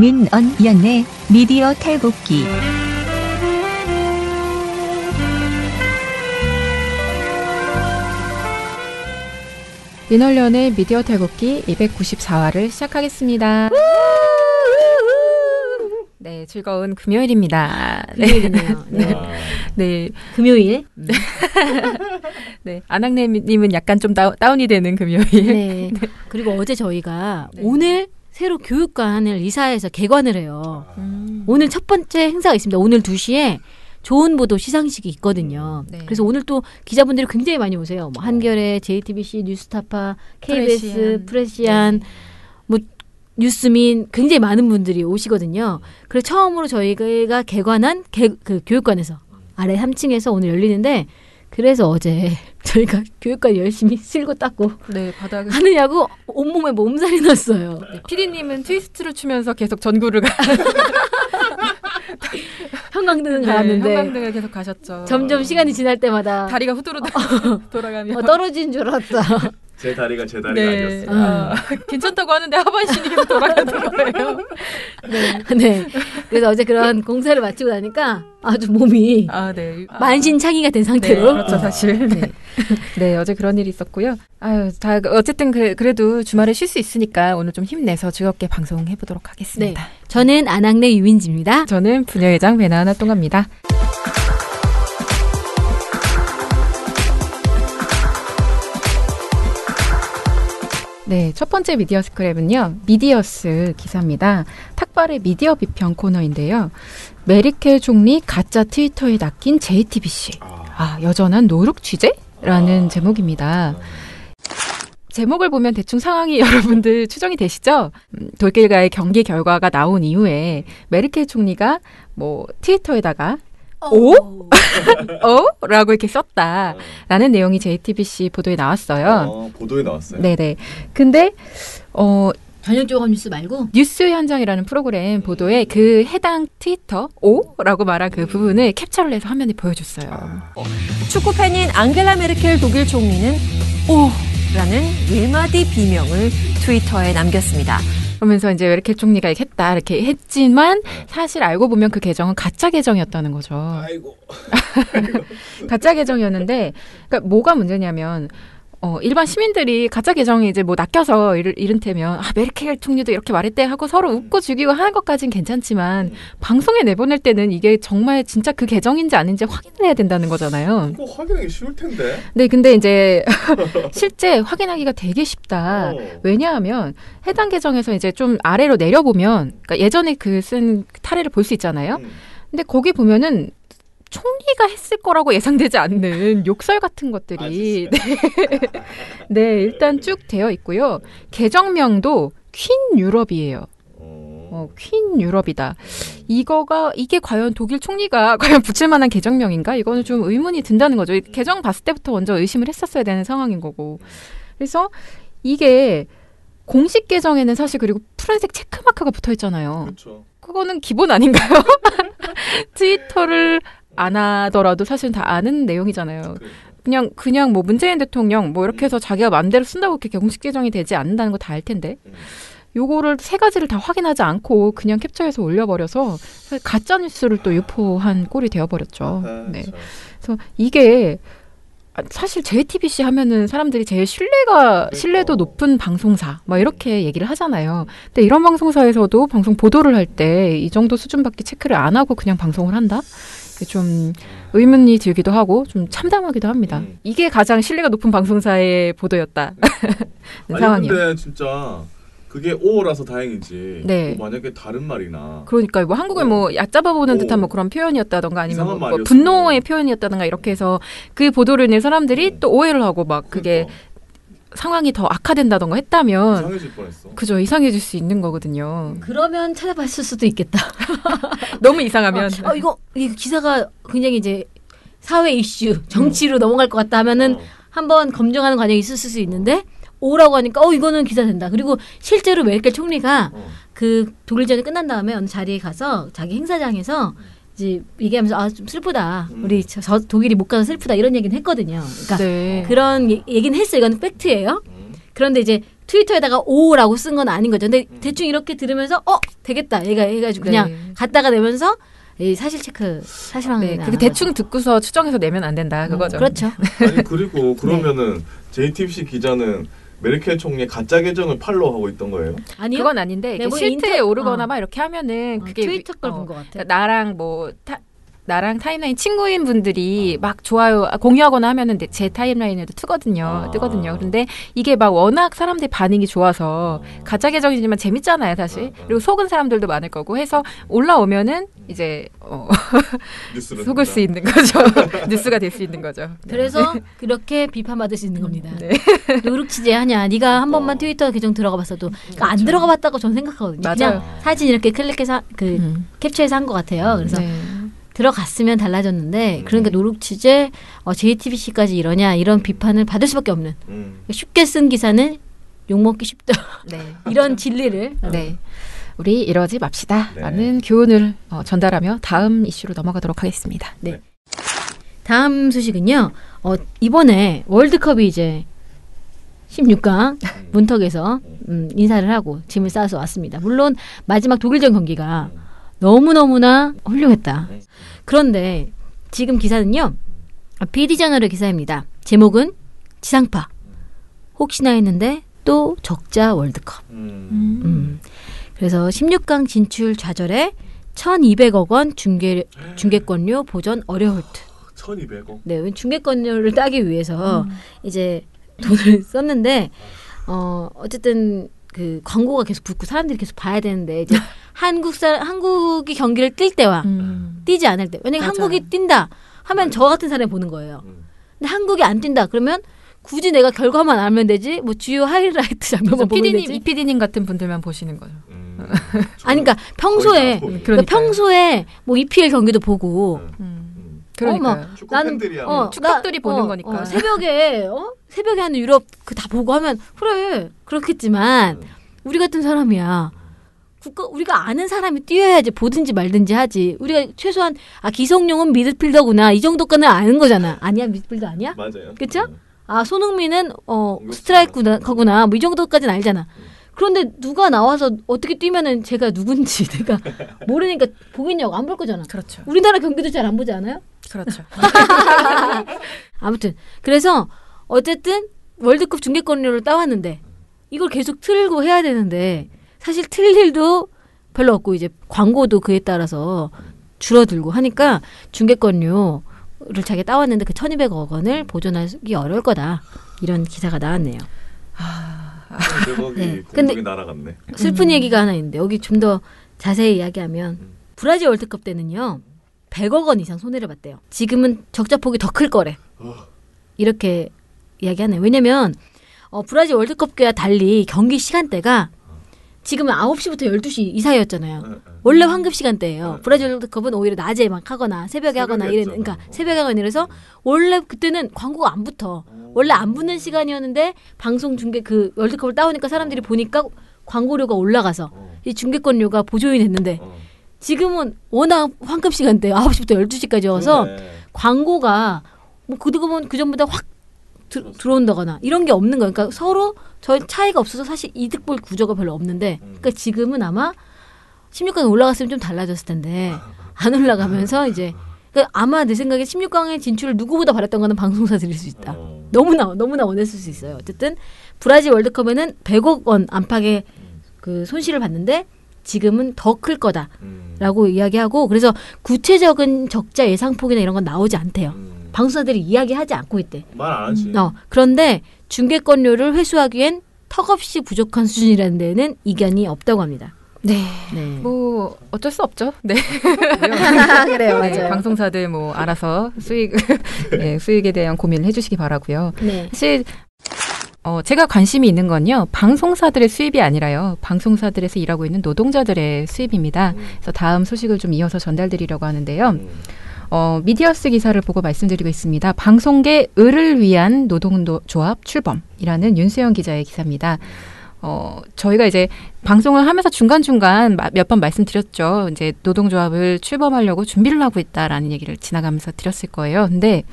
민언연의 미디어 탈곡기. 민언연의 미디어 탈곡기 294화를 시작하겠습니다. 네, 즐거운 금요일입니다. 금요일이네요. 네. 네. 금요일? 네. 안학래님은 약간 좀 다운이 되는 금요일. 네. 그리고 어제 저희가 오늘 새로 교육관을 이사해서 개관을 해요. 오늘 첫 번째 행사가 있습니다. 오늘 2시에 좋은 보도 시상식이 있거든요. 네. 그래서 오늘 또 기자분들이 굉장히 많이 오세요. 뭐 한겨레, JTBC, 뉴스타파, KBS, 프레시안, 네. 뭐 뉴스민 굉장히 많은 분들이 오시거든요. 그래서 처음으로 저희가 개관한 그 교육관에서 아래 3층에서 오늘 열리는데 그래서 어제 저희가 교육관 열심히 쓸고 닦고 네, 바닥을 하느냐고 온몸에 몸살이 났어요. 네, PD님은 트위스트를 추면서 계속 전구를 형광등은 네, 갈았는데 형광등을 계속 가셨죠. 점점 시간이 지날 때마다 다리가 후두루두 돌아가며 떨어진 줄 알았다. 제 다리가 네. 아니었어요. 괜찮다고 하는데 하반신이 계속 돌아가는 거예요. 네. 그래서 어제 그런 공사를 마치고 나니까 아주 몸이 네. 만신창이가 된 상태로. 네, 그렇죠, 사실. 네. 네, 어제 그런 일이 있었고요. 어쨌든 그래도 주말에 쉴 수 있으니까 오늘 좀 힘내서 즐겁게 방송해보도록 하겠습니다. 네. 저는 안학래 유민지입니다. 저는 부녀회장 배나은 활동가입니다. 네, 첫 번째 미디어 스크랩은요. 미디어스 기사입니다. 탁발의 미디어 비평 코너인데요. 메리켈 총리 가짜 트위터에 낚인 JTBC. 여전한 노룩 취재라는 제목입니다. 제목을 보면 대충 상황이 여러분들 추정이 되시죠? 돌길가의 경기 결과가 나온 이후에 메르켈 총리가 뭐 트위터에다가 라고 이렇게 썼다라는 내용이 JTBC 보도에 나왔어요. 보도에 나왔어요? 네네. 근데 전형적인 뉴스 말고 뉴스 현장이라는 프로그램 보도에 그 해당 트위터 라고 말한 그 부분을 캡처를 해서 화면에 보여줬어요. 축구 팬인 앙겔라 메르켈 독일 총리는 라는 1마디 비명을 트위터에 남겼습니다. 그러면서 이제 메르켈 총리가 했다 이렇게 했지만 사실 알고 보면 그 계정은 가짜 계정이었다는 거죠. 아이고. 가짜 계정이었는데 그러니까 뭐가 문제냐면 일반 시민들이 가짜 계정이 이제 뭐 낚여서 이른테면 메르켈 총리도 이렇게 말했대 하고 서로 웃고 죽이고 하는 것까진 괜찮지만 방송에 내보낼 때는 이게 정말 진짜 그 계정인지 아닌지 확인을 해야 된다는 거잖아요. 그거 확인하기 쉬울 텐데. 네, 근데 이제 실제 확인하기가 되게 쉽다. 왜냐하면 해당 계정에서 이제 좀 아래로 내려보면 그러니까 예전에 그 쓴 탈의를 볼 수 있잖아요. 근데 거기 보면은 총리가 했을 거라고 예상되지 않는 욕설 같은 것들이 네, 일단 쭉 되어 있고요. 계정명도 퀸 유럽이에요. 퀸 유럽이다. 이게 과연 독일 총리가 과연 붙일 만한 계정명인가? 이거는 좀 의문이 든다는 거죠. 계정 봤을 때부터 먼저 의심을 했었어야 되는 상황인 거고. 그래서 이게 공식 계정에는 사실 그리고 푸른색 체크마크가 붙어 있잖아요. 그렇죠. 그거는 기본 아닌가요? 트위터를 안 하더라도 사실은 다 아는 내용이잖아요. 그냥 뭐 문재인 대통령 뭐 이렇게 해서 자기가 마음대로 쓴다고 이렇게 공식 계정이 되지 않는다는 거 다 알 텐데 요거를 세 가지를 다 확인하지 않고 그냥 캡처해서 올려버려서 가짜 뉴스를 또 유포한 꼴이 되어버렸죠. 네. 그래서 이게 사실 JTBC 하면은 사람들이 제일 신뢰도 높은 방송사 뭐 이렇게 얘기를 하잖아요. 근데 이런 방송사에서도 방송 보도를 할 때 이 정도 수준밖에 체크를 안 하고 그냥 방송을 한다? 좀 의문이 들기도 하고 좀 참담하기도 합니다. 이게 가장 신뢰가 높은 방송사의 보도였다. 상황이요. 근데 진짜 그게 오라서 다행이지. 네. 뭐 만약에 다른 말이나. 그러니까 뭐 한국을 뭐 얕잡아 보는 듯한 뭐 그런 표현이었다던가 아니면 뭐 말이었으면. 분노의 표현이었다던가 이렇게 해서 그 보도를 낸 사람들이 또 오해를 하고 막 그게 상황이 더 악화된다던가 했다면 이상해질 뻔했어. 그죠. 이상해질 수 있는 거거든요. 그러면 찾아봤을 수도 있겠다. 너무 이상하면 이거 기사가 굉장히 이제 사회 이슈, 정치로 넘어갈 것 같다 하면은 한번 검증하는 과정이 있을 수 있는데 오라고 하니까 이거는 기사 된다. 그리고 실제로 메르켈 총리가 그 독일전이 끝난 다음에 어느 자리에 가서 자기 행사장에서 이제 얘기하면서 좀 슬프다. 우리 저 독일이 못 가서 슬프다. 이런 얘기는 했거든요. 그러니까 그런 얘기는 했어요. 이건 팩트예요. 그런데 이제 트위터에다가 오라고 쓴 건 아닌 거죠. 근데 대충 이렇게 들으면서 되겠다. 얘가 해가지고 그냥 네. 갖다가 내면서 사실 체크 사실 확인. 네, 그게 대충 듣고서 추정해서 내면 안 된다 그거죠. 그렇죠. 아니 그리고 그러면은 JTBC 기자는 메르켈 총리의 가짜 계정을 팔로우하고 있던 거예요? 아니요. 그건 아닌데 이게 뭐 실트에 인터- 오르거나 막 이렇게 하면은 그게 트위터 걸 본 것 같아. 그러니까 나랑 타임라인 친구인 분들이 막 좋아요 공유하거나 하면은 제 타임라인에도 뜨거든요. 그런데 이게 막 워낙 사람들이 반응이 좋아서 가짜 계정이지만 재밌잖아요, 사실. 그리고 속은 사람들도 많을 거고 해서 올라오면은 이제 뉴스를 속을 수 있는 거죠. 뉴스가 될 수 있는 거죠. 그래서 그렇게 비판받을 수 있는 겁니다. 네. 노룩 취재하냐? 네가 한 번만 트위터 계정 들어가 봤어도 그러니까 안 들어가 봤다고 저는 생각하거든요. 맞아요. 그냥 사진 이렇게 클릭해서 캡처해서 한 것 같아요. 그래서 네. 들어갔으면 달라졌는데 그러니까 노룩 취재 JTBC까지 이러냐 이런 비판을 받을 수밖에 없는 쉽게 쓴 기사는 욕먹기 쉽다. 네. 이런 진리를 네. 우리 이러지 맙시다라는 교훈을 전달하며 다음 이슈로 넘어가도록 하겠습니다. 네. 다음 소식은요. 이번에 월드컵이 이제 16강 문턱에서 인사를 하고 짐을 싸서 왔습니다. 물론 마지막 독일전 경기가 너무너무나 훌륭했다. 그런데 지금 기사는요. PD저널의 기사입니다. 제목은 지상파. 혹시나 했는데 또 적자 월드컵. 그래서 16강 진출 좌절에 1,200억 원 중계권료 보전 어려울 듯. 1,200억. 네, 중계권료를 따기 위해서 이제 돈을 썼는데 어쨌든 그 광고가 계속 붙고 사람들이 계속 봐야 되는데 이제 한국이 경기를 뛸 때와 뛰지 않을 때 만약에 맞아요. 한국이 뛴다 하면 저 같은 사람이 보는 거예요. 근데 한국이 안 뛴다 그러면 굳이 내가 결과만 알면 되지 뭐 주요 하이라이트 장면만 보면 PD님, 되지. 이 PD님 같은 분들만 보시는 거죠. 아니 그러니까 평소에 거의 다 평소에 뭐 EPL 경기도 보고 그러니까요. 축구 나는 팬들이야. 축덕들이 보는 거니까. 새벽에 하는 유럽 그 다 보고 하면 그래 그렇겠지만 우리 같은 사람이야. 우리가 아는 사람이 뛰어야지 보든지 말든지 하지. 우리가 최소한 기성용은 미드필더구나 이 정도까지는 아는 거잖아. 아니야 미드필더 아니야? 맞아요. 그렇죠? 손흥민은 스트라이커구나 뭐 이 정도까지는 알잖아. 그런데 누가 나와서 어떻게 뛰면은 제가 누군지 내가 모르니까 보겠냐고 안 볼 거잖아. 그렇죠. 우리나라 경기도 잘 안 보지 않아요? 그렇죠. 아무튼 그래서 어쨌든 월드컵 중계권료를 따왔는데 이걸 계속 틀고 해야 되는데 사실 틀 일도 별로 없고 이제 광고도 그에 따라서 줄어들고 하니까 중계권료를 자기가 따왔는데 그 1,200억 원을 보존하기 어려울 거다. 이런 기사가 나왔네요. 1,200억이 네. 공중에 날아갔네. 슬픈 얘기가 하나 있는데 여기 좀 더 자세히 이야기하면 브라질 월드컵 때는요. 100억 원 이상 손해를 봤대요. 지금은 적자폭이 더 클 거래. 이렇게 이야기하네요. 왜냐면 브라질 월드컵과 달리 경기 시간대가 지금은 9시부터 12시 이 사이였잖아요. 원래 황급 시간대예요. 브라질 월드컵은 오히려 낮에 막 하거나 새벽에 하거나 그러니까 새벽에 하거나 이래서 원래 그때는 광고가 안 붙어. 원래 안 붙는 시간이었는데 방송 중계 그 월드컵을 따오니까 사람들이 보니까 광고료가 올라가서 이 중계권료가 보조이 됐는데 지금은 워낙 황급 시간대 9시부터 12시까지여서 광고가 뭐 그 전보다 확 들어온다거나 이런 게 없는 거예요. 그러니까 서로 저 차이가 없어서 사실 이득 볼 구조가 별로 없는데 그러니까 지금은 아마 16강에 올라갔으면 좀 달라졌을 텐데 안 올라가면서 이제 그러니까 아마 내 생각에 16강에 진출을 누구보다 바랐던 거는 방송사들일 수 있다. 너무나 원했을 수 있어요. 어쨌든 브라질 월드컵에는 100억 원 안팎의 그 손실을 봤는데 지금은 더 클 거다라고 이야기하고 그래서 구체적인 적자 예상폭이나 이런 건 나오지 않대요. 방송사들이 이야기하지 않고 있대. 말 안 하지. 그런데 중계권료를 회수하기엔 턱없이 부족한 수준이라는 데는 이견이 없다고 합니다. 네. 네. 뭐 어쩔 수 없죠. 네. 그래요, 네, 맞아요. 방송사들 뭐 알아서 수익에 대한 고민을 해주시기 바라고요. 네. 사실 제가 관심이 있는 건요. 방송사들의 수입이 아니라요. 방송사들에서 일하고 있는 노동자들의 수입입니다. 그래서 다음 소식을 좀 이어서 전달드리려고 하는데요. 미디어스 기사를 보고 말씀드리고 있습니다. 방송계 을을 위한 노동조합 출범이라는 윤수영 기자의 기사입니다. 저희가 이제 방송을 하면서 중간중간 몇 번 말씀드렸죠. 이제 노동조합을 출범하려고 준비를 하고 있다라는 얘기를 지나가면서 드렸을 거예요. 근데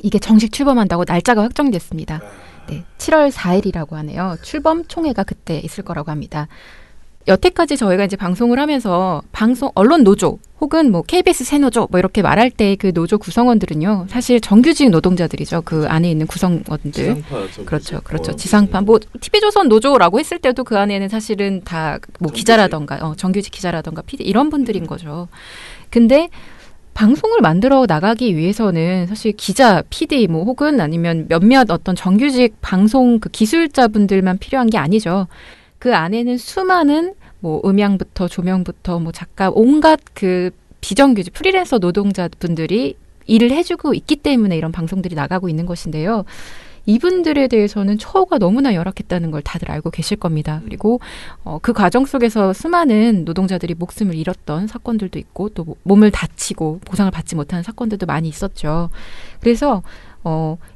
이게 정식 출범한다고 날짜가 확정됐습니다. 네, 7월 4일이라고 하네요. 출범 총회가 그때 있을 거라고 합니다. 여태까지 저희가 이제 방송을 하면서 언론 노조 혹은 뭐 KBS 새노조 뭐 이렇게 말할 때 그 노조 구성원들은요, 사실 정규직 노동자들이죠. 그 안에 있는 구성원들. 지상파죠. 그렇죠. 지상파. 뭐 TV조선 노조라고 했을 때도 그 안에는 사실은 다 뭐 기자라던가 정규직 기자라던가 PD 이런 분들인 거죠. 근데 방송을 만들어 나가기 위해서는 사실 기자, PD 뭐 혹은 아니면 몇몇 어떤 정규직 방송 그 기술자분들만 필요한 게 아니죠. 그 안에는 수많은 뭐 음향부터 조명부터 뭐 작가 온갖 그 비정규직 프리랜서 노동자분들이 일을 해주고 있기 때문에 이런 방송들이 나가고 있는 것인데요. 이분들에 대해서는 처우가 너무나 열악했다는 걸 다들 알고 계실 겁니다. 그리고 그 과정 속에서 수많은 노동자들이 목숨을 잃었던 사건들도 있고 또 몸을 다치고 보상을 받지 못하는 사건들도 많이 있었죠. 그래서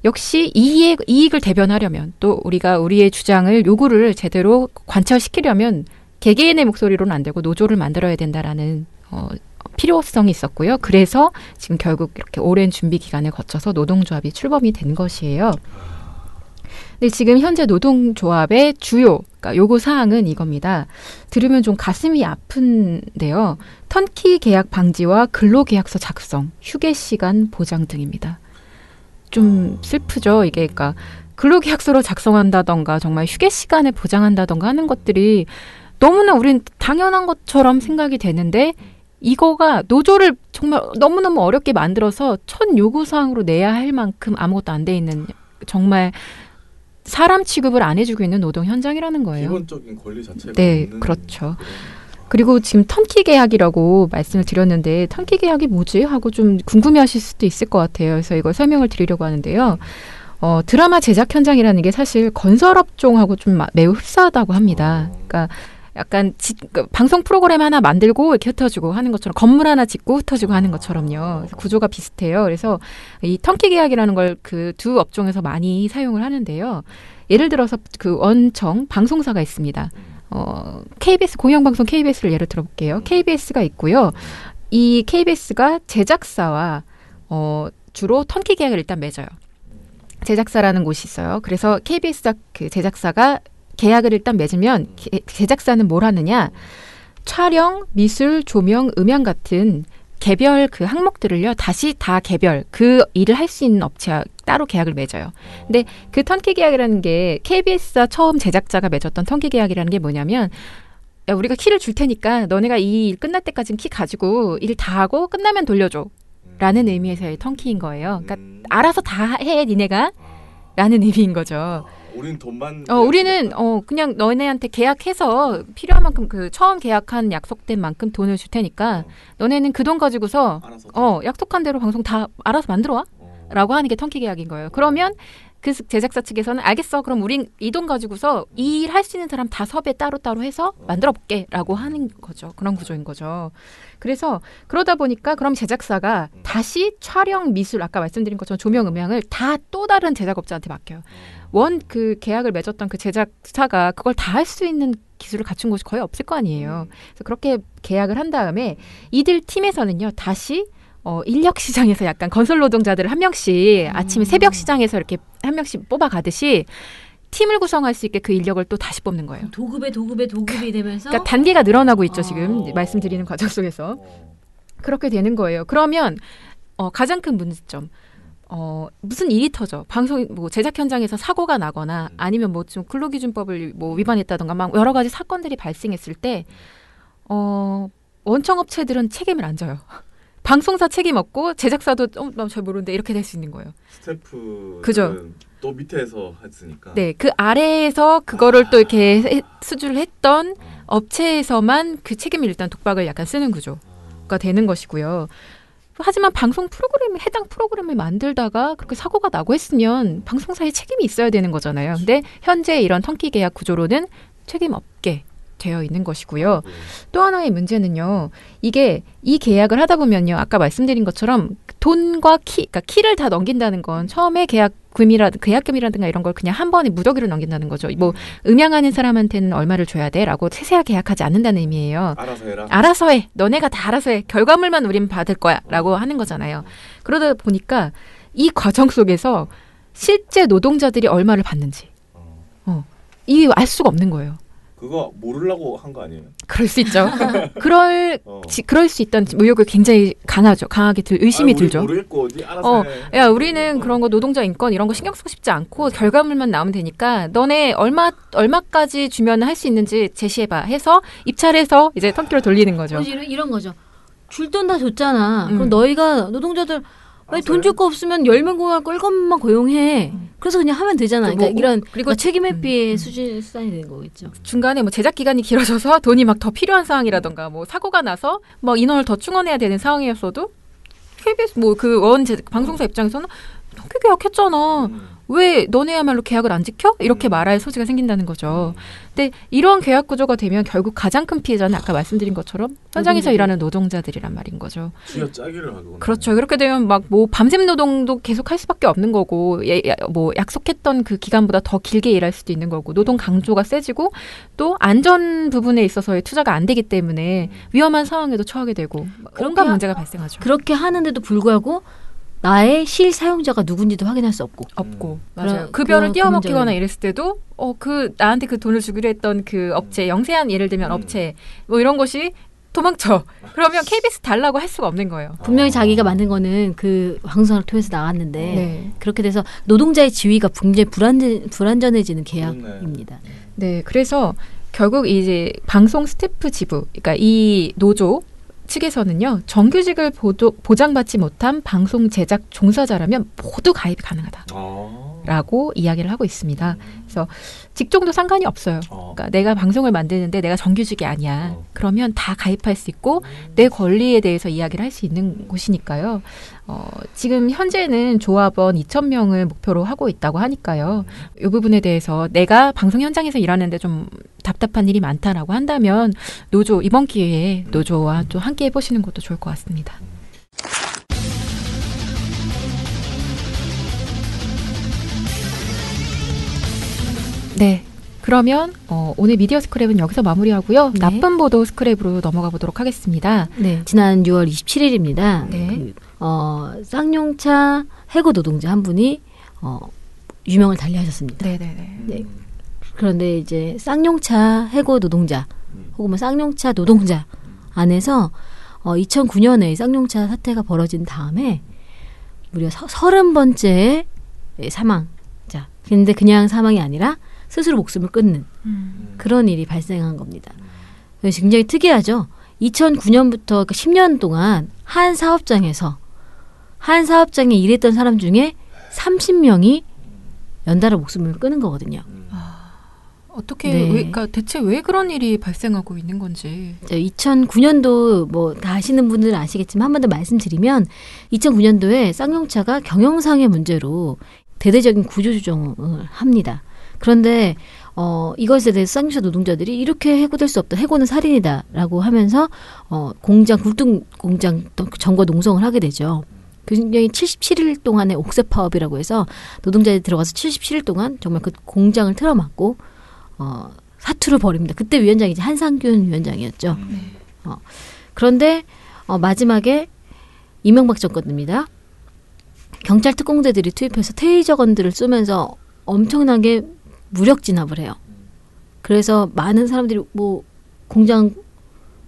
역시 이익을 대변하려면 또 우리가 우리의 주장을 요구를 제대로 관철시키려면 개개인의 목소리로는 안 되고 노조를 만들어야 된다라는 필요성이 있었고요. 그래서 지금 결국 이렇게 오랜 준비 기간을 거쳐서 노동조합이 출범이 된 것이에요. 근데 지금 현재 노동조합의 주요 그러니까 요구 사항은 이겁니다. 들으면 좀 가슴이 아픈데요. 턴키 계약 방지와 근로계약서 작성, 휴게 시간 보장 등입니다. 좀 슬프죠. 이게 그러니까 근로계약서로 작성한다던가 정말 휴게 시간을 보장한다던가 하는 것들이 너무나 우린 당연한 것처럼 생각이 되는데 이거가 노조를 정말 너무너무 어렵게 만들어서 첫 요구사항으로 내야 할 만큼 아무것도 안 돼 있는 정말 사람 취급을 안 해주고 있는 노동 현장이라는 거예요. 기본적인 권리 자체가 네, 없는 그렇죠. 그리고 지금 턴키 계약이라고 말씀을 드렸는데 턴키 계약이 뭐지? 하고 좀 궁금해하실 수도 있을 것 같아요. 그래서 이걸 설명을 드리려고 하는데요. 드라마 제작 현장이라는 게 사실 건설업종하고 좀 매우 흡사하다고 합니다. 그러니까 약간 방송 프로그램 하나 만들고 이렇게 흩어지고 하는 것처럼 건물 하나 짓고 흩어지고 하는 것처럼요. 그래서 구조가 비슷해요. 그래서 이 턴키 계약이라는 걸 그 두 업종에서 많이 사용을 하는데요. 예를 들어서 그 원청 방송사가 있습니다. KBS 공영방송 KBS를 예를 들어볼게요. KBS가 있고요. 이 KBS가 제작사와 주로 턴키 계약을 일단 맺어요. 제작사라는 곳이 있어요. 그래서 KBS 그 제작사가 계약을 일단 맺으면 제작사는 뭘 하느냐? 촬영, 미술, 조명, 음향 같은 개별 그 항목들을요. 다시 다 개별 그 일을 할 수 있는 업체와 따로 계약을 맺어요. 근데 그 턴키 계약이라는 게 KBS가 처음 제작자가 맺었던 턴키 계약이라는 게 뭐냐면 야, 우리가 키를 줄 테니까 너네가 이 일 끝날 때까지는 키 가지고 일 다 하고 끝나면 돌려줘. 라는 의미에서의 턴키인 거예요. 그러니까 알아서 다 해 니네가 라는 의미인 거죠. 우리는 돈만 우리는 그냥 너네한테 계약해서 필요한 만큼 그 처음 계약한 약속된 만큼 돈을 줄 테니까 너네는 그 돈 가지고서 약속한 대로 방송 다 알아서 만들어 와. 라고 하는 게 턴키 계약인 거예요. 그러면 그 제작사 측에서는 알겠어. 그럼 우린 이 돈 가지고서 이 일 할 수 있는 사람 다 섭외 따로따로 해서 만들어 볼게 라고 하는 거죠. 그런 구조인 거죠. 그래서 그러다 보니까 그럼 제작사가 다시 촬영, 미술 아까 말씀드린 것처럼 조명, 음향을 다 또 다른 제작업자한테 맡겨요. 그 계약을 맺었던 그 제작사가 그걸 다 할 수 있는 기술을 갖춘 곳이 거의 없을 거 아니에요. 그래서 그렇게 계약을 한 다음에 이들 팀에서는요. 다시 인력 시장에서 약간 건설 노동자들을 한 명씩 아침에 새벽 시장에서 이렇게 한 명씩 뽑아가듯이 팀을 구성할 수 있게 그 인력을 또 다시 뽑는 거예요. 도급이 되면서 그러니까 단계가 늘어나고 있죠. 지금 말씀드리는 과정 속에서. 그렇게 되는 거예요. 그러면 가장 큰 문제점. 무슨 일이 터져. 방송 뭐 제작 현장에서 사고가 나거나 아니면 뭐 좀 근로기준법을 뭐 위반했다던가 막 여러 가지 사건들이 발생했을 때 원청 업체들은 책임을 안 져요. 방송사 책임 없고 제작사도 난 잘 모르는데 이렇게 될 수 있는 거예요. 스태프는 그죠? 또 밑에서 했으니까. 네, 그 아래에서 그거를 또 이렇게 수주를 했던 업체에서만 그 책임을 일단 독박을 약간 쓰는 구조가 되는 것이고요. 하지만 방송 프로그램 해당 프로그램을 만들다가 그렇게 사고가 나고 했으면 방송사에 책임이 있어야 되는 거잖아요. 근데 현재 이런 턴키 계약 구조로는 책임 없게 되어 있는 것이고요. 또 하나의 문제는요. 이게 이 계약을 하다 보면요. 아까 말씀드린 것처럼 돈과 그러니까 키를 다 넘긴다는 건 처음에 계약금이라든가 이런 걸 그냥 한 번에 무더기로 넘긴다는 거죠. 뭐 음향하는 사람한테는 얼마를 줘야 돼라고 세세하게 계약하지 않는다는 의미예요. 알아서 해라. 알아서 해. 너네가 다 알아서 해. 결과물만 우린 받을 거야라고 하는 거잖아요. 그러다 보니까 이 과정 속에서 실제 노동자들이 얼마를 받는지 이 알 수가 없는 거예요. 그거 모르려고 한 거 아니에요? 그럴 수 있죠. 그럴 수 있다는 의혹이 굉장히 강하게 의심이 들죠. 모르겠고 어디 알아서 해. 야, 우리는 그런 거 노동자 인권 이런 거 신경 쓰고 싶지 않고 결과물만 나오면 되니까 너네 얼마까지 주면 할 수 있는지 제시해봐 해서 입찰해서 이제 턴키로 돌리는 거죠. 이런 거죠. 줄 돈 다 줬잖아. 그럼 너희가 노동자들 아니, 돈 줄 거 없으면 10명 고용할 걸 7만 고용해. 그래서 그냥 하면 되잖아. 그러니까 그리고 책임 회피의 수준이 되는 거겠죠. 중간에 뭐 제작 기간이 길어져서 돈이 막 더 필요한 상황이라던가 뭐 사고가 나서 막 인원을 더 충원해야 되는 상황이었어도 KBS 뭐 그 방송사 입장에서는 턴키 계약했잖아. 왜 너네야말로 계약을 안 지켜? 이렇게 말할 소지가 생긴다는 거죠. 근데 이런 계약 구조가 되면 결국 가장 큰 피해자는 아까 말씀드린 것처럼 현장에서 일하는 노동자들이란 말인 거죠. 쥐어짜기를 하고. 그렇죠. 그렇게 되면 막 뭐 밤샘 노동도 계속 할 수밖에 없는 거고, 뭐 약속했던 그 기간보다 더 길게 일할 수도 있는 거고, 노동 강조가 세지고 또 안전 부분에 있어서의 투자가 안 되기 때문에 위험한 상황에도 처하게 되고 온갖 문제가 발생하죠. 그렇게 하는데도 불구하고 나의 실사용자가 누군지도 확인할 수 없고. 맞아요. 급여를 띄어먹히거나 이랬을 때도 나한테 그 돈을 주기로 했던 그 업체, 영세한 예를 들면 업체 뭐 이런 것이 도망쳐. 그러면 KBS 달라고 할 수가 없는 거예요. 분명히 자기가 만든 거는 그 방송을 통해서 나갔는데 그렇게 돼서 노동자의 지위가 굉장히 불안전해지는 계약입니다. 네, 그래서 결국 이제 방송 스태프 지부, 그러니까 이 노조 측에서는요, 정규직을 보장받지 못한 방송 제작 종사자라면 모두 가입이 가능하다라고 이야기를 하고 있습니다. 그래서 직종도 상관이 없어요. 그러니까 내가 방송을 만드는데 내가 정규직이 아니야. 그러면 다 가입할 수 있고 내 권리에 대해서 이야기를 할 수 있는 곳이니까요. 지금 현재는 조합원 2,000명을 목표로 하고 있다고 하니까요. 이 부분에 대해서 내가 방송 현장에서 일하는데 좀 답답한 일이 많다라고 한다면 이번 기회에 노조와 좀 함께 해보시는 것도 좋을 것 같습니다. 네. 그러면 오늘 미디어 스크랩은 여기서 마무리하고요. 네. 나쁜 보도 스크랩으로 넘어가 보도록 하겠습니다. 네. 지난 6월 27일입니다. 네. 쌍용차 해고 노동자 한 분이 유명을 달리하셨습니다. 네네네. 네. 그런데 이제 쌍용차 해고 노동자 혹은 뭐 쌍용차 노동자 안에서 2009년에 쌍용차 사태가 벌어진 다음에 무려 30번째 사망자. 근데 그냥 사망이 아니라 스스로 목숨을 끊는 그런 일이 발생한 겁니다. 굉장히 특이하죠. 2009년부터 그러니까 10년 동안 한 사업장에 일했던 사람 중에 30명이 연달아 목숨을 끊은 거거든요. 어떻게 네. 그러니까 대체 왜 그런 일이 발생하고 있는 건지. 2009년도 뭐 다 아시는 분들은 아시겠지만 한 번 더 말씀드리면 2009년도에 쌍용차가 경영상의 문제로 대대적인 구조조정을 합니다. 그런데 이것에 대해서 쌍용차 노동자들이 이렇게 해고될 수 없다. 해고는 살인이다라고 하면서 굴뚝 공장 점거 농성을 하게 되죠. 굉장히 77일 동안의 옥새 파업이라고 해서 노동자들이 들어가서 77일 동안 정말 그 공장을 틀어막고 사투를 벌입니다. 그때 위원장이 이제 한상균 위원장이었죠. 그런데 마지막에 이명박 정권입니다. 경찰 특공대들이 투입해서 테이저건들을 쏘면서 엄청나게 무력 진압을 해요. 그래서 많은 사람들이 뭐 공장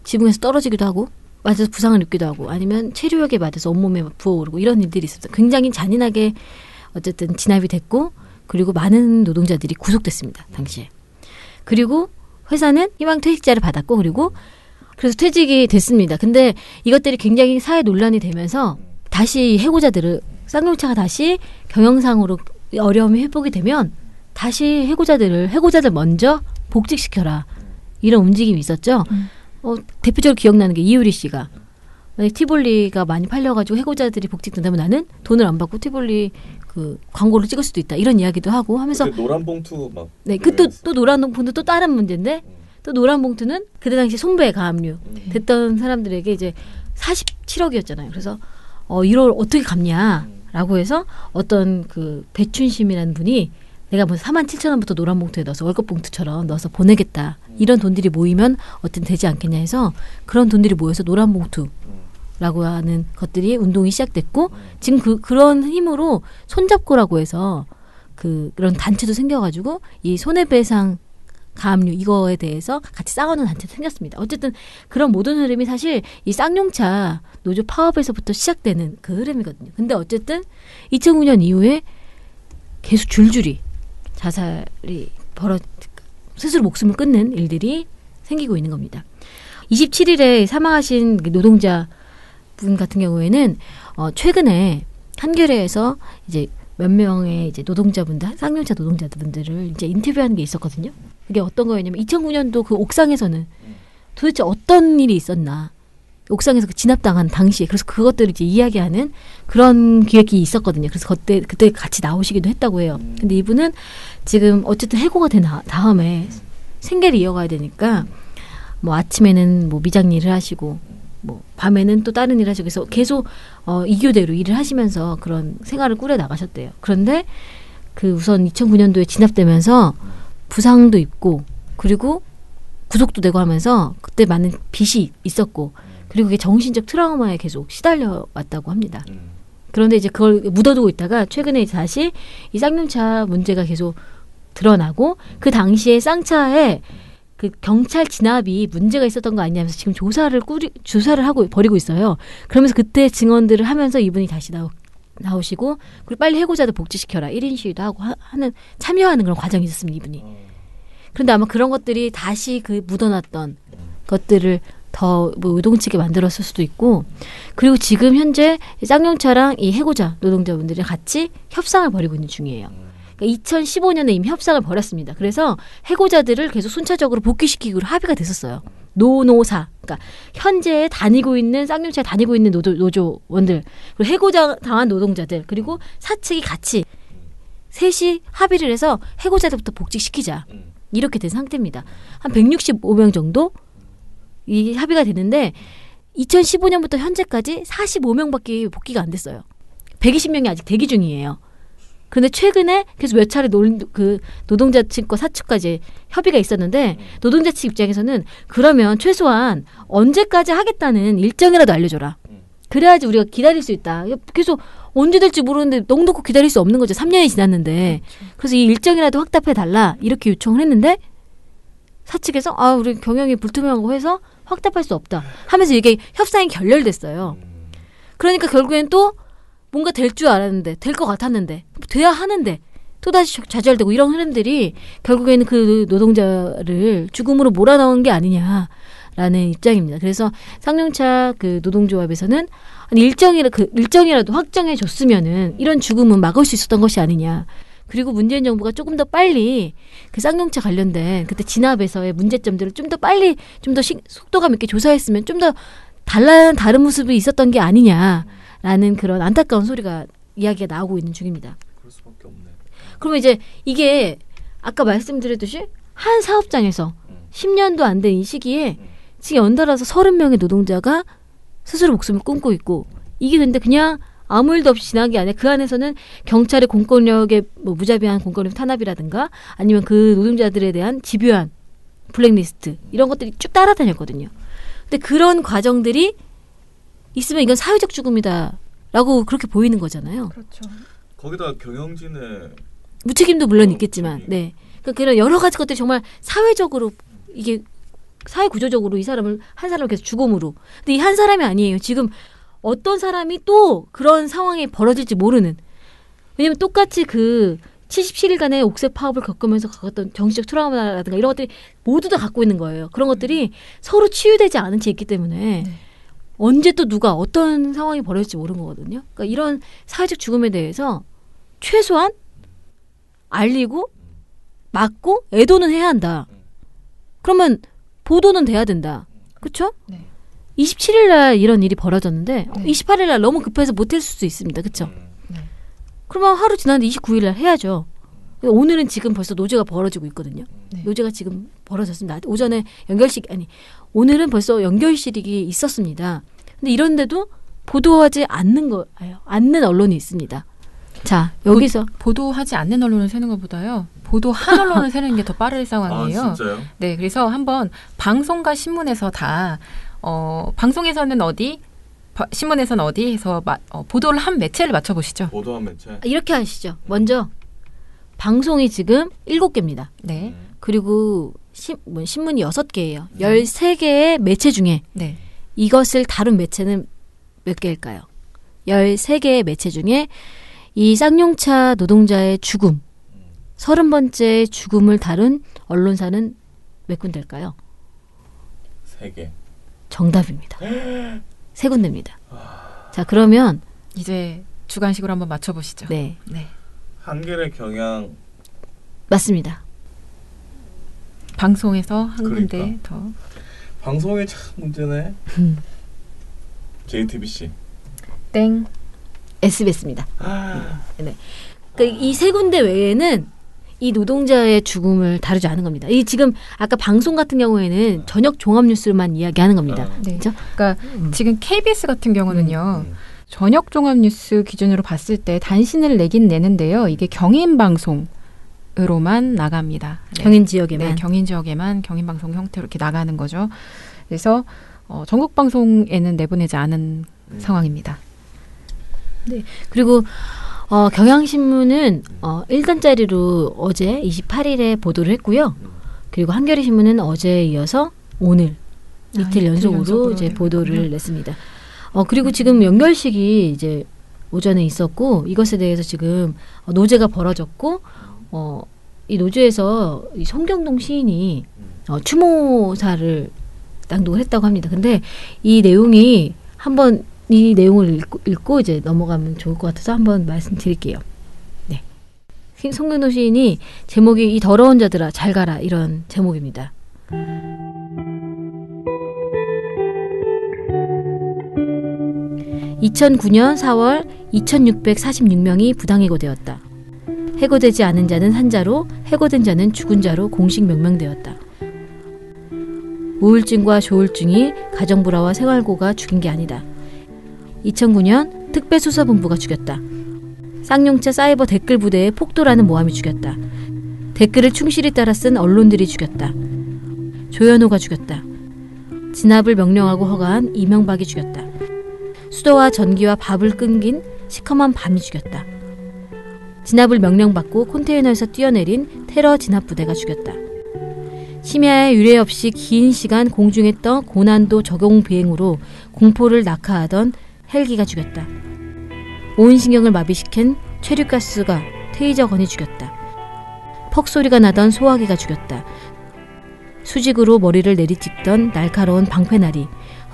지붕에서 떨어지기도 하고 맞아서 부상을 입기도 하고 아니면 체류역에 맞아서 온몸에 부어오르고 이런 일들이 있었어요. 굉장히 잔인하게 어쨌든 진압이 됐고 그리고 많은 노동자들이 구속됐습니다. 당시에. 그리고 회사는 희망퇴직자를 받았고 그래서 퇴직이 됐습니다. 근데 이것들이 굉장히 사회 논란이 되면서 다시 해고자들을 쌍용차가 다시 경영상으로 어려움이 회복이 되면 다시 해고자들 먼저 복직시켜라. 이런 움직임이 있었죠. 대표적으로 기억나는 게 이유리 씨가 만약 티볼리가 많이 팔려가지고 해고자들이 복직된다면 나는 돈을 안 받고 티볼리 그 광고를 찍을 수도 있다. 이런 이야기도 하고 하면서 노란 봉투 막. 네, 또 노란 봉투는 또 다른 문제인데 또 노란 봉투는 그때 당시 손배 가압류 됐던 사람들에게 이제 47억이었잖아요. 그래서 이걸 어떻게 갚냐라고 해서 어떤 그 배춘심이라는 분이 내가 뭐 47,000원부터 노란 봉투에 넣어서 월급 봉투처럼 넣어서 보내겠다. 이런 돈들이 모이면 어떤 되지 않겠냐 해서 그런 돈들이 모여서 노란 봉투라고 하는 것들이 운동이 시작됐고 지금 그런 힘으로 손잡고라고 해서 그런 단체도 생겨가지고 이 손해배상 가압류 이거에 대해서 같이 싸우는 단체도 생겼습니다. 어쨌든 그런 모든 흐름이 사실 이 쌍용차 노조 파업에서부터 시작되는 그 흐름이거든요. 근데 어쨌든 2009년 이후에 계속 줄줄이 자살이 스스로 목숨을 끊는 일들이 생기고 있는 겁니다. 27일에 사망하신 노동자 분 같은 경우에는 최근에 한겨레에서 이제 몇 명의 이제 노동자분들, 쌍용차 노동자분들을 이제 인터뷰하는 게 있었거든요. 그게 어떤 거였냐면 2009년도 그 옥상에서는 도대체 어떤 일이 있었나. 옥상에서 그 진압당한 당시에 그래서 그것들을 이제 이야기하는 그런 기획이 있었거든요. 그래서 그때 같이 나오시기도 했다고 해요. 근데 이분은 지금 어쨌든 해고가 된 다음에 생계를 이어가야 되니까 뭐 아침에는 뭐 미장 일을 하시고 뭐 밤에는 또 다른 일을 하시고 그래서 계속 이교대로 일을 하시면서 그런 생활을 꾸려 나가셨대요. 그런데 그 우선 2009년도에 진압되면서 부상도 입고 그리고 구속도 되고 하면서 그때 많은 빚이 있었고 그리고 그게 정신적 트라우마에 계속 시달려 왔다고 합니다. 그런데 이제 그걸 묻어두고 있다가 최근에 다시 이 쌍용차 문제가 계속 드러나고 그 당시에 쌍차에 그 경찰 진압이 문제가 있었던 거 아니냐면서 지금 조사를 하고 벌이고 있어요. 그러면서 그때 증언들을 하면서 이분이 다시 나오시고 그리고 빨리 해고자들 복지시켜라 1인 시위도 하고 참여하는 그런 과정이 있었습니다. 이분이. 그런데 아마 그런 것들이 다시 그 묻어놨던 것들을 더 뭐 의동치게 만들었을 수도 있고 그리고 지금 현재 쌍용차랑 이 해고자 노동자분들이 같이 협상을 벌이고 있는 중이에요. 그러니까 2015년에 이미 협상을 벌였습니다. 그래서 해고자들을 계속 순차적으로 복귀시키기로 합의가 됐었어요. 노노사, 그러니까 현재 다니고 있는 쌍용차에 다니고 있는 노조원들 그리고 해고자 당한 노동자들 그리고 사측이 같이 셋이 합의를 해서 해고자들부터 복직시키자 이렇게 된 상태입니다. 한 165명 정도 이 합의가 됐는데 2015년부터 현재까지 45명밖에 복귀가 안 됐어요. 120명이 아직 대기 중이에요. 그런데 최근에 계속 몇 차례 그 노동자 측과 사측까지 협의가 있었는데 노동자 측 입장에서는 그러면 최소한 언제까지 하겠다는 일정이라도 알려줘라. 그래야지 우리가 기다릴 수 있다. 계속 언제 될지 모르는데 넉넉히 기다릴 수 없는 거죠. 3년이 지났는데. 그래서 이 일정이라도 확답해달라 이렇게 요청을 했는데 사측에서 우리 경영이 불투명하고 해서 확답할 수 없다 하면서 이게 협상이 결렬됐어요. 그러니까 결국엔 또 뭔가 될 줄 알았는데 될 것 같았는데 돼야 하는데 또다시 좌절되고 이런 흐름들이 결국에는 그 노동자를 죽음으로 몰아넣은 게 아니냐라는 입장입니다. 그래서 쌍용차 그 노동조합에서는 일정이라도 확정해 줬으면은 이런 죽음은 막을 수 있었던 것이 아니냐. 그리고 문재인 정부가 조금 더 빨리 그 쌍용차 관련된 그때 진압에서의 문제점들을 좀 더 빨리 좀 더 속도감 있게 조사했으면 좀 더 다른 모습이 있었던 게 아니냐라는 그런 안타까운 이야기가 나오고 있는 중입니다. 그럴 수밖에 없네. 그러면 이제 이게 아까 말씀드렸듯이 한 사업장에서 10년도 안 된 이 시기에 지금 연달아서 30명의 노동자가 스스로 목숨을 끊고 있고 이게 근데 그냥 아무 일도 없이 지난 게 아니라 그 안에서는 경찰의 공권력의 뭐 무자비한 공권력 탄압이라든가 아니면 그 노동자들에 대한 집요한 블랙리스트 이런 것들이 쭉 따라다녔거든요. 근데 그런 과정들이 있으면 이건 사회적 죽음이다라고 그렇게 보이는 거잖아요. 그렇죠. 거기다 경영진의 무책임도 물론 있겠지만, 네. 그러니까 그런 여러 가지 것들이 정말 사회적으로 이게 사회 구조적으로 한 사람을 계속 죽음으로. 근데 이 한 사람이 아니에요. 지금 어떤 사람이 또 그런 상황이 벌어질지 모르는. 왜냐면 똑같이 그 77일간의 옥새 파업을 겪으면서 겪었던 정신적 트라우마라든가 이런 것들이 모두 다 갖고 있는 거예요. 그런 것들이 서로 치유되지 않은 채 있기 때문에 언제 또 누가 어떤 상황이 벌어질지 모르는 거거든요. 그러니까 이런 사회적 죽음에 대해서 최소한 알리고 막고 애도는 해야 한다. 그러면 보도는 돼야 된다. 그렇죠? 네. 27일 날 이런 일이 벌어졌는데 28일 날 너무 급해서 못했을 수도 있습니다. 그렇죠? 네. 그러면 하루 지났는데 29일 날 해야죠. 오늘은 지금 벌써 노제가 벌어지고 있거든요. 네. 노제가 지금 벌어졌습니다. 오전에 오늘은 벌써 연결식이 있었습니다. 근데 이런데도 보도하지 않는 언론이 있습니다. 자, 여기서 보도하지 않는 언론을 세는 것보다요. 보도한 언론을 세는 게 더 빠른 상황이에요. 아, 진짜요? 네, 그래서 한번 방송과 신문에서 다 방송에서는 어디, 신문에서는 어디 해서 보도를 한 매체를 맞춰보시죠. 보도한 매체. 이렇게 하시죠. 먼저 방송이 지금 7개입니다. 네. 그리고 신문이 6개예요. 13개의 매체 중에 네. 이것을 다룬 매체는 몇 개일까요? 13개의 매체 중에 이 쌍용차 노동자의 죽음, 30번째 죽음을 다룬 언론사는 몇 군데일까요? 3개. 정답입니다. 3군데입니다. 자, 그러면 이제 주관식으로 한번 맞춰보시죠. 네, 네. 한겨레 경향 맞습니다. 방송에서 한 그러니까. 군데 더. 방송에 참 문제네. JTBC. 땡. SBS입니다. 네. 그러니까 이 3군데 외에는 이 노동자의 죽음을 다루지 않은 겁니다. 이 지금 아까 방송 같은 경우에는 저녁 종합 뉴스만 이야기하는 겁니다. 네. 그렇죠? 그러니까 지금 KBS 같은 경우는요. 저녁 종합 뉴스 기준으로 봤을 때 단신을 내긴 내는데요. 이게 경인 방송으로만 나갑니다. 네. 경인 지역에만. 네, 경인 지역에만 경인 방송 형태로 이렇게 나가는 거죠. 그래서 전국 방송에는 내보내지 않은 상황입니다. 네. 그리고 경향신문은 1단짜리로 어제 28일에 보도를 했고요. 그리고 한겨레신문은 어제에 이어서 오늘 이틀 연속으로 이제 보도를 냈습니다. 그리고 지금 연결식이 이제 오전에 있었고 이것에 대해서 지금 노제가 벌어졌고 이 노제에서 이 송경동 시인이 추모사를 낭독을 했다고 합니다. 근데 이 내용이 한번 이 내용을 읽고 이제 넘어가면 좋을 것 같아서 한번 말씀드릴게요. 네. 송경동 시인이 제목이 이 더러운 자들아 잘 가라 이런 제목입니다. (2009년 4월) 2646명이 부당해고되었다. 해고되지 않은 자는 한자로, 해고된 자는 죽은 자로 공식 명명되었다. 우울증과 조울증이 가정불화와 생활고가 죽인 게 아니다. 2009년 특별수사본부가 죽였다. 쌍용차 사이버 댓글 부대의 폭도라는 모함이 죽였다. 댓글을 충실히 따라 쓴 언론들이 죽였다. 조현호가 죽였다. 진압을 명령하고 허가한 이명박이 죽였다. 수도와 전기와 밥을 끊긴 시커먼 밤이 죽였다. 진압을 명령받고 컨테이너에서 뛰어내린 테러 진압부대가 죽였다. 심야에 유례 없이 긴 시간 공중에 떠 고난도 적용 비행으로 공포를 낙하하던 헬기가 죽였다. 온 신경을 마비시킨 최류가스가 테이저건이 죽였다. 퍽소리가 나던 소화기가 죽였다. 수직으로 머리를 내리찍던 날카로운 방패날이,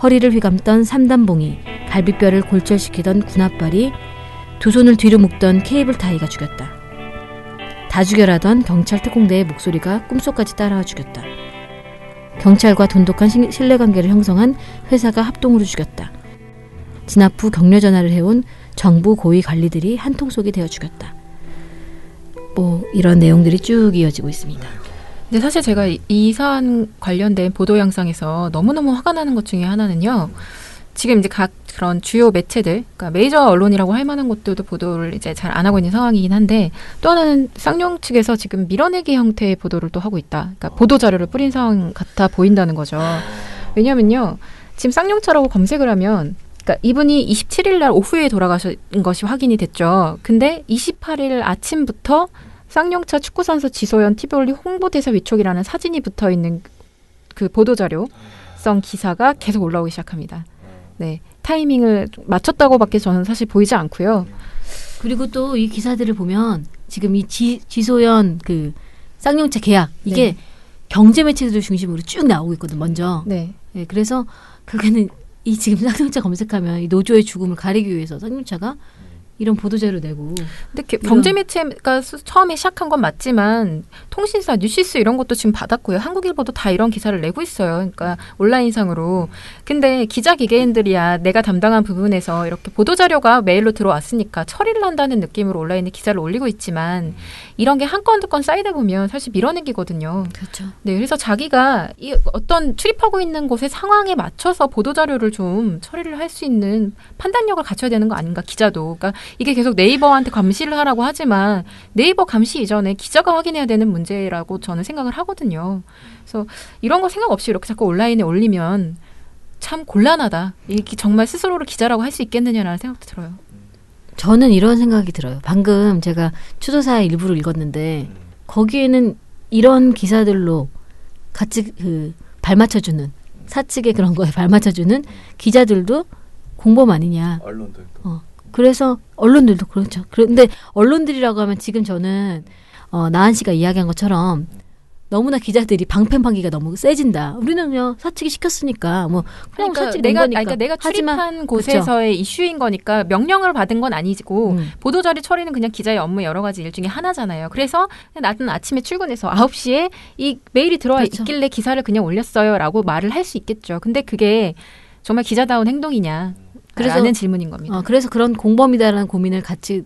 허리를 휘감던 삼단봉이, 갈비뼈를 골절시키던 군홧발이, 두 손을 뒤로 묶던 케이블 타이가 죽였다. 다 죽여라던 경찰 특공대의 목소리가 꿈속까지 따라와 죽였다. 경찰과 돈독한 신뢰관계를 형성한 회사가 합동으로 죽였다. 진압 후 격려 전화를 해온 정부 고위 관리들이 한통속이 되어 죽였다. 이런 내용들이 쭉 이어지고 있습니다. 근데 사실 제가 이 사안 관련된 보도 영상에서 너무너무 화가 나는 것 중에 하나는요. 지금 이제 각 그런 주요 매체들, 그러니까 메이저 언론이라고 할 만한 곳들도 보도를 이제 잘 안 하고 있는 상황이긴 한데, 또 하나는 쌍용 측에서 지금 밀어내기 형태의 보도를 또 하고 있다. 그러니까 보도 자료를 뿌린 상황 같아 보인다는 거죠. 왜냐면요, 지금 쌍용차라고 검색을 하면, 그러니까 이분이 27일 날 오후에 돌아가신 것이 확인이 됐죠. 근데 28일 아침부터 쌍용차 축구선수 지소연 TV올리 홍보대사 위촉이라는 사진이 붙어 있는 그 보도자료성 기사가 계속 올라오기 시작합니다. 네, 타이밍을 맞췄다고밖에 저는 사실 보이지 않고요. 그리고 또 이 기사들을 보면 지금 이 지소연 그 쌍용차 계약 이게 네. 경제 매체들 중심으로 쭉 나오고 있거든 먼저. 네. 네, 그래서 결국에는 이 지금 쌍용차 검색하면 이 노조의 죽음을 가리기 위해서 쌍용차가 이런 보도자료 내고. 근데 경제 매체가 처음에 시작한 건 맞지만 통신사, 뉴시스 이런 것도 지금 받았고요. 한국일보도 다 이런 기사를 내고 있어요. 그러니까 온라인상으로. 근데 기자 기계인들이야 내가 담당한 부분에서 이렇게 보도자료가 메일로 들어왔으니까 처리를 한다는 느낌으로 온라인에 기사를 올리고 있지만 이런 게 한 건 두 건 쌓이다 보면 사실 밀어내기거든요. 그렇죠. 네, 그래서 자기가 이 어떤 출입하고 있는 곳의 상황에 맞춰서 보도자료를 좀 처리를 할 수 있는 판단력을 갖춰야 되는 거 아닌가, 기자도. 그러니까 이게 계속 네이버한테 감시를 하라고 하지만 네이버 감시 이전에 기자가 확인해야 되는 문제라고 저는 생각을 하거든요. 그래서 이런 거 생각 없이 이렇게 자꾸 온라인에 올리면 참 곤란하다. 이게 정말 스스로를 기자라고 할 수 있겠느냐라는 생각도 들어요. 저는 이런 생각이 들어요. 방금 제가 추도사의 일부를 읽었는데 거기에는 이런 기사들로 같이 발맞춰주는 사측의 그런 거에 발맞춰주는 기자들도 공범 아니냐. 언론들도. 그래서 언론들도 그렇죠. 그런데 언론들이라고 하면 지금 저는 나한 씨가 이야기한 것처럼 너무나 기자들이 방패방기가 너무 세진다. 우리는 그냥 사측이 시켰으니까 뭐 그냥 사측이 된 거니까. 그러니까 내가 출입한 하지만, 곳에서의 그렇죠. 이슈인 거니까 명령을 받은 건 아니고 보도자료 처리는 그냥 기자의 업무 여러 가지 일 중에 하나잖아요. 그래서 나는 아침에 출근해서 9시에 이 메일이 들어와 그렇죠. 있길래 기사를 그냥 올렸어요라고 말을 할 수 있겠죠. 근데 그게 정말 기자다운 행동이냐? 라는 질문인 겁니다. 그래서 그런 공범이다라는 고민을 같이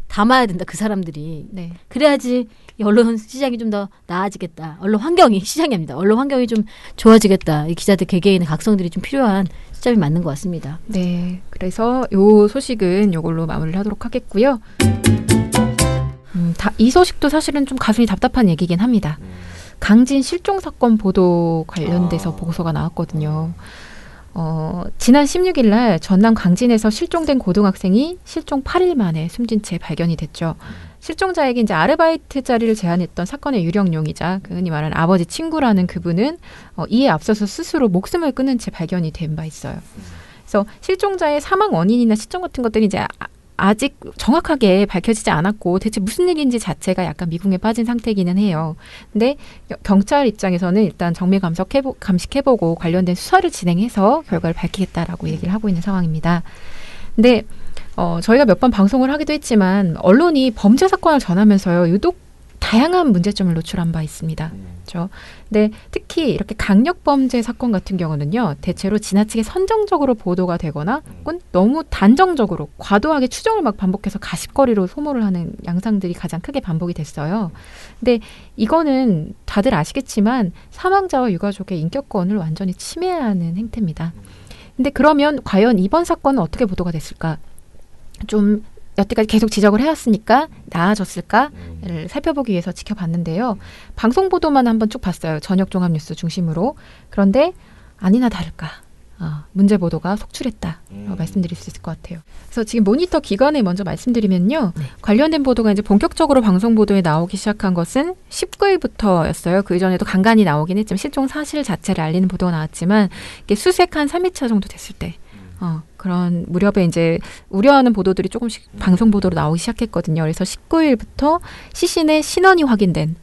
담아야 된다. 그 사람들이. 네. 그래야지 이 언론 시장이 좀 더 나아지겠다. 언론 환경이 시장이 아닙니다. 언론 환경이 좀 좋아지겠다. 이 기자들 개개인의 각성들이 좀 필요한 시점이 맞는 것 같습니다. 네. 그래서 요 소식은 요걸로 마무리를 하도록 하겠고요. 이 소식도 사실은 좀 가슴이 답답한 얘기긴 합니다. 강진 실종 사건 보도 관련돼서 보고서가 나왔거든요. 지난 16일 날 전남 강진에서 실종된 고등학생이 실종 8일 만에 숨진 채 발견이 됐죠. 실종자에게 이제 아르바이트 자리를 제안했던 사건의 유력용의자, 흔히 말하는 아버지 친구라는 그분은 이에 앞서서 스스로 목숨을 끊은 채 발견이 된 바 있어요. 그래서 실종자의 사망 원인이나 시점 같은 것들이 이제 아직 정확하게 밝혀지지 않았고 대체 무슨 일인지 자체가 약간 미궁에 빠진 상태이기는 해요. 근데 경찰 입장에서는 일단 정밀 감식해보고 관련된 수사를 진행해서 결과를 밝히겠다라고 얘기를 하고 있는 상황입니다. 근데 저희가 몇 번 방송을 하기도 했지만 언론이 범죄 사건을 전하면서요 유독 다양한 문제점을 노출한 바 있습니다. 그렇죠? 근데 특히 이렇게 강력 범죄 사건 같은 경우는요 대체로 지나치게 선정적으로 보도가 되거나 혹은 너무 단정적으로 과도하게 추정을 막 반복해서 가십거리로 소모를 하는 양상들이 가장 크게 반복이 됐어요. 근데 이거는 다들 아시겠지만 사망자와 유가족의 인격권을 완전히 침해하는 행태입니다. 근데 그러면 과연 이번 사건은 어떻게 보도가 됐을까? 좀 여태까지 계속 지적을 해왔으니까 나아졌을까를 살펴보기 위해서 지켜봤는데요. 방송 보도만 한번 쭉 봤어요. 저녁 종합 뉴스 중심으로. 그런데 아니나 다를까 문제 보도가 속출했다라고 말씀드릴 수 있을 것 같아요. 그래서 지금 모니터 기관에 먼저 말씀드리면요. 네. 관련된 보도가 이제 본격적으로 방송 보도에 나오기 시작한 것은 19일부터였어요. 그 이전에도 간간히 나오긴 했지만 실종 사실 자체를 알리는 보도가 나왔지만 이게 수색 한 3일차 정도 됐을 때 그런 무렵에 이제 우려하는 보도들이 조금씩 방송 보도로 나오기 시작했거든요. 그래서 19일부터 시신의 신원이 확인된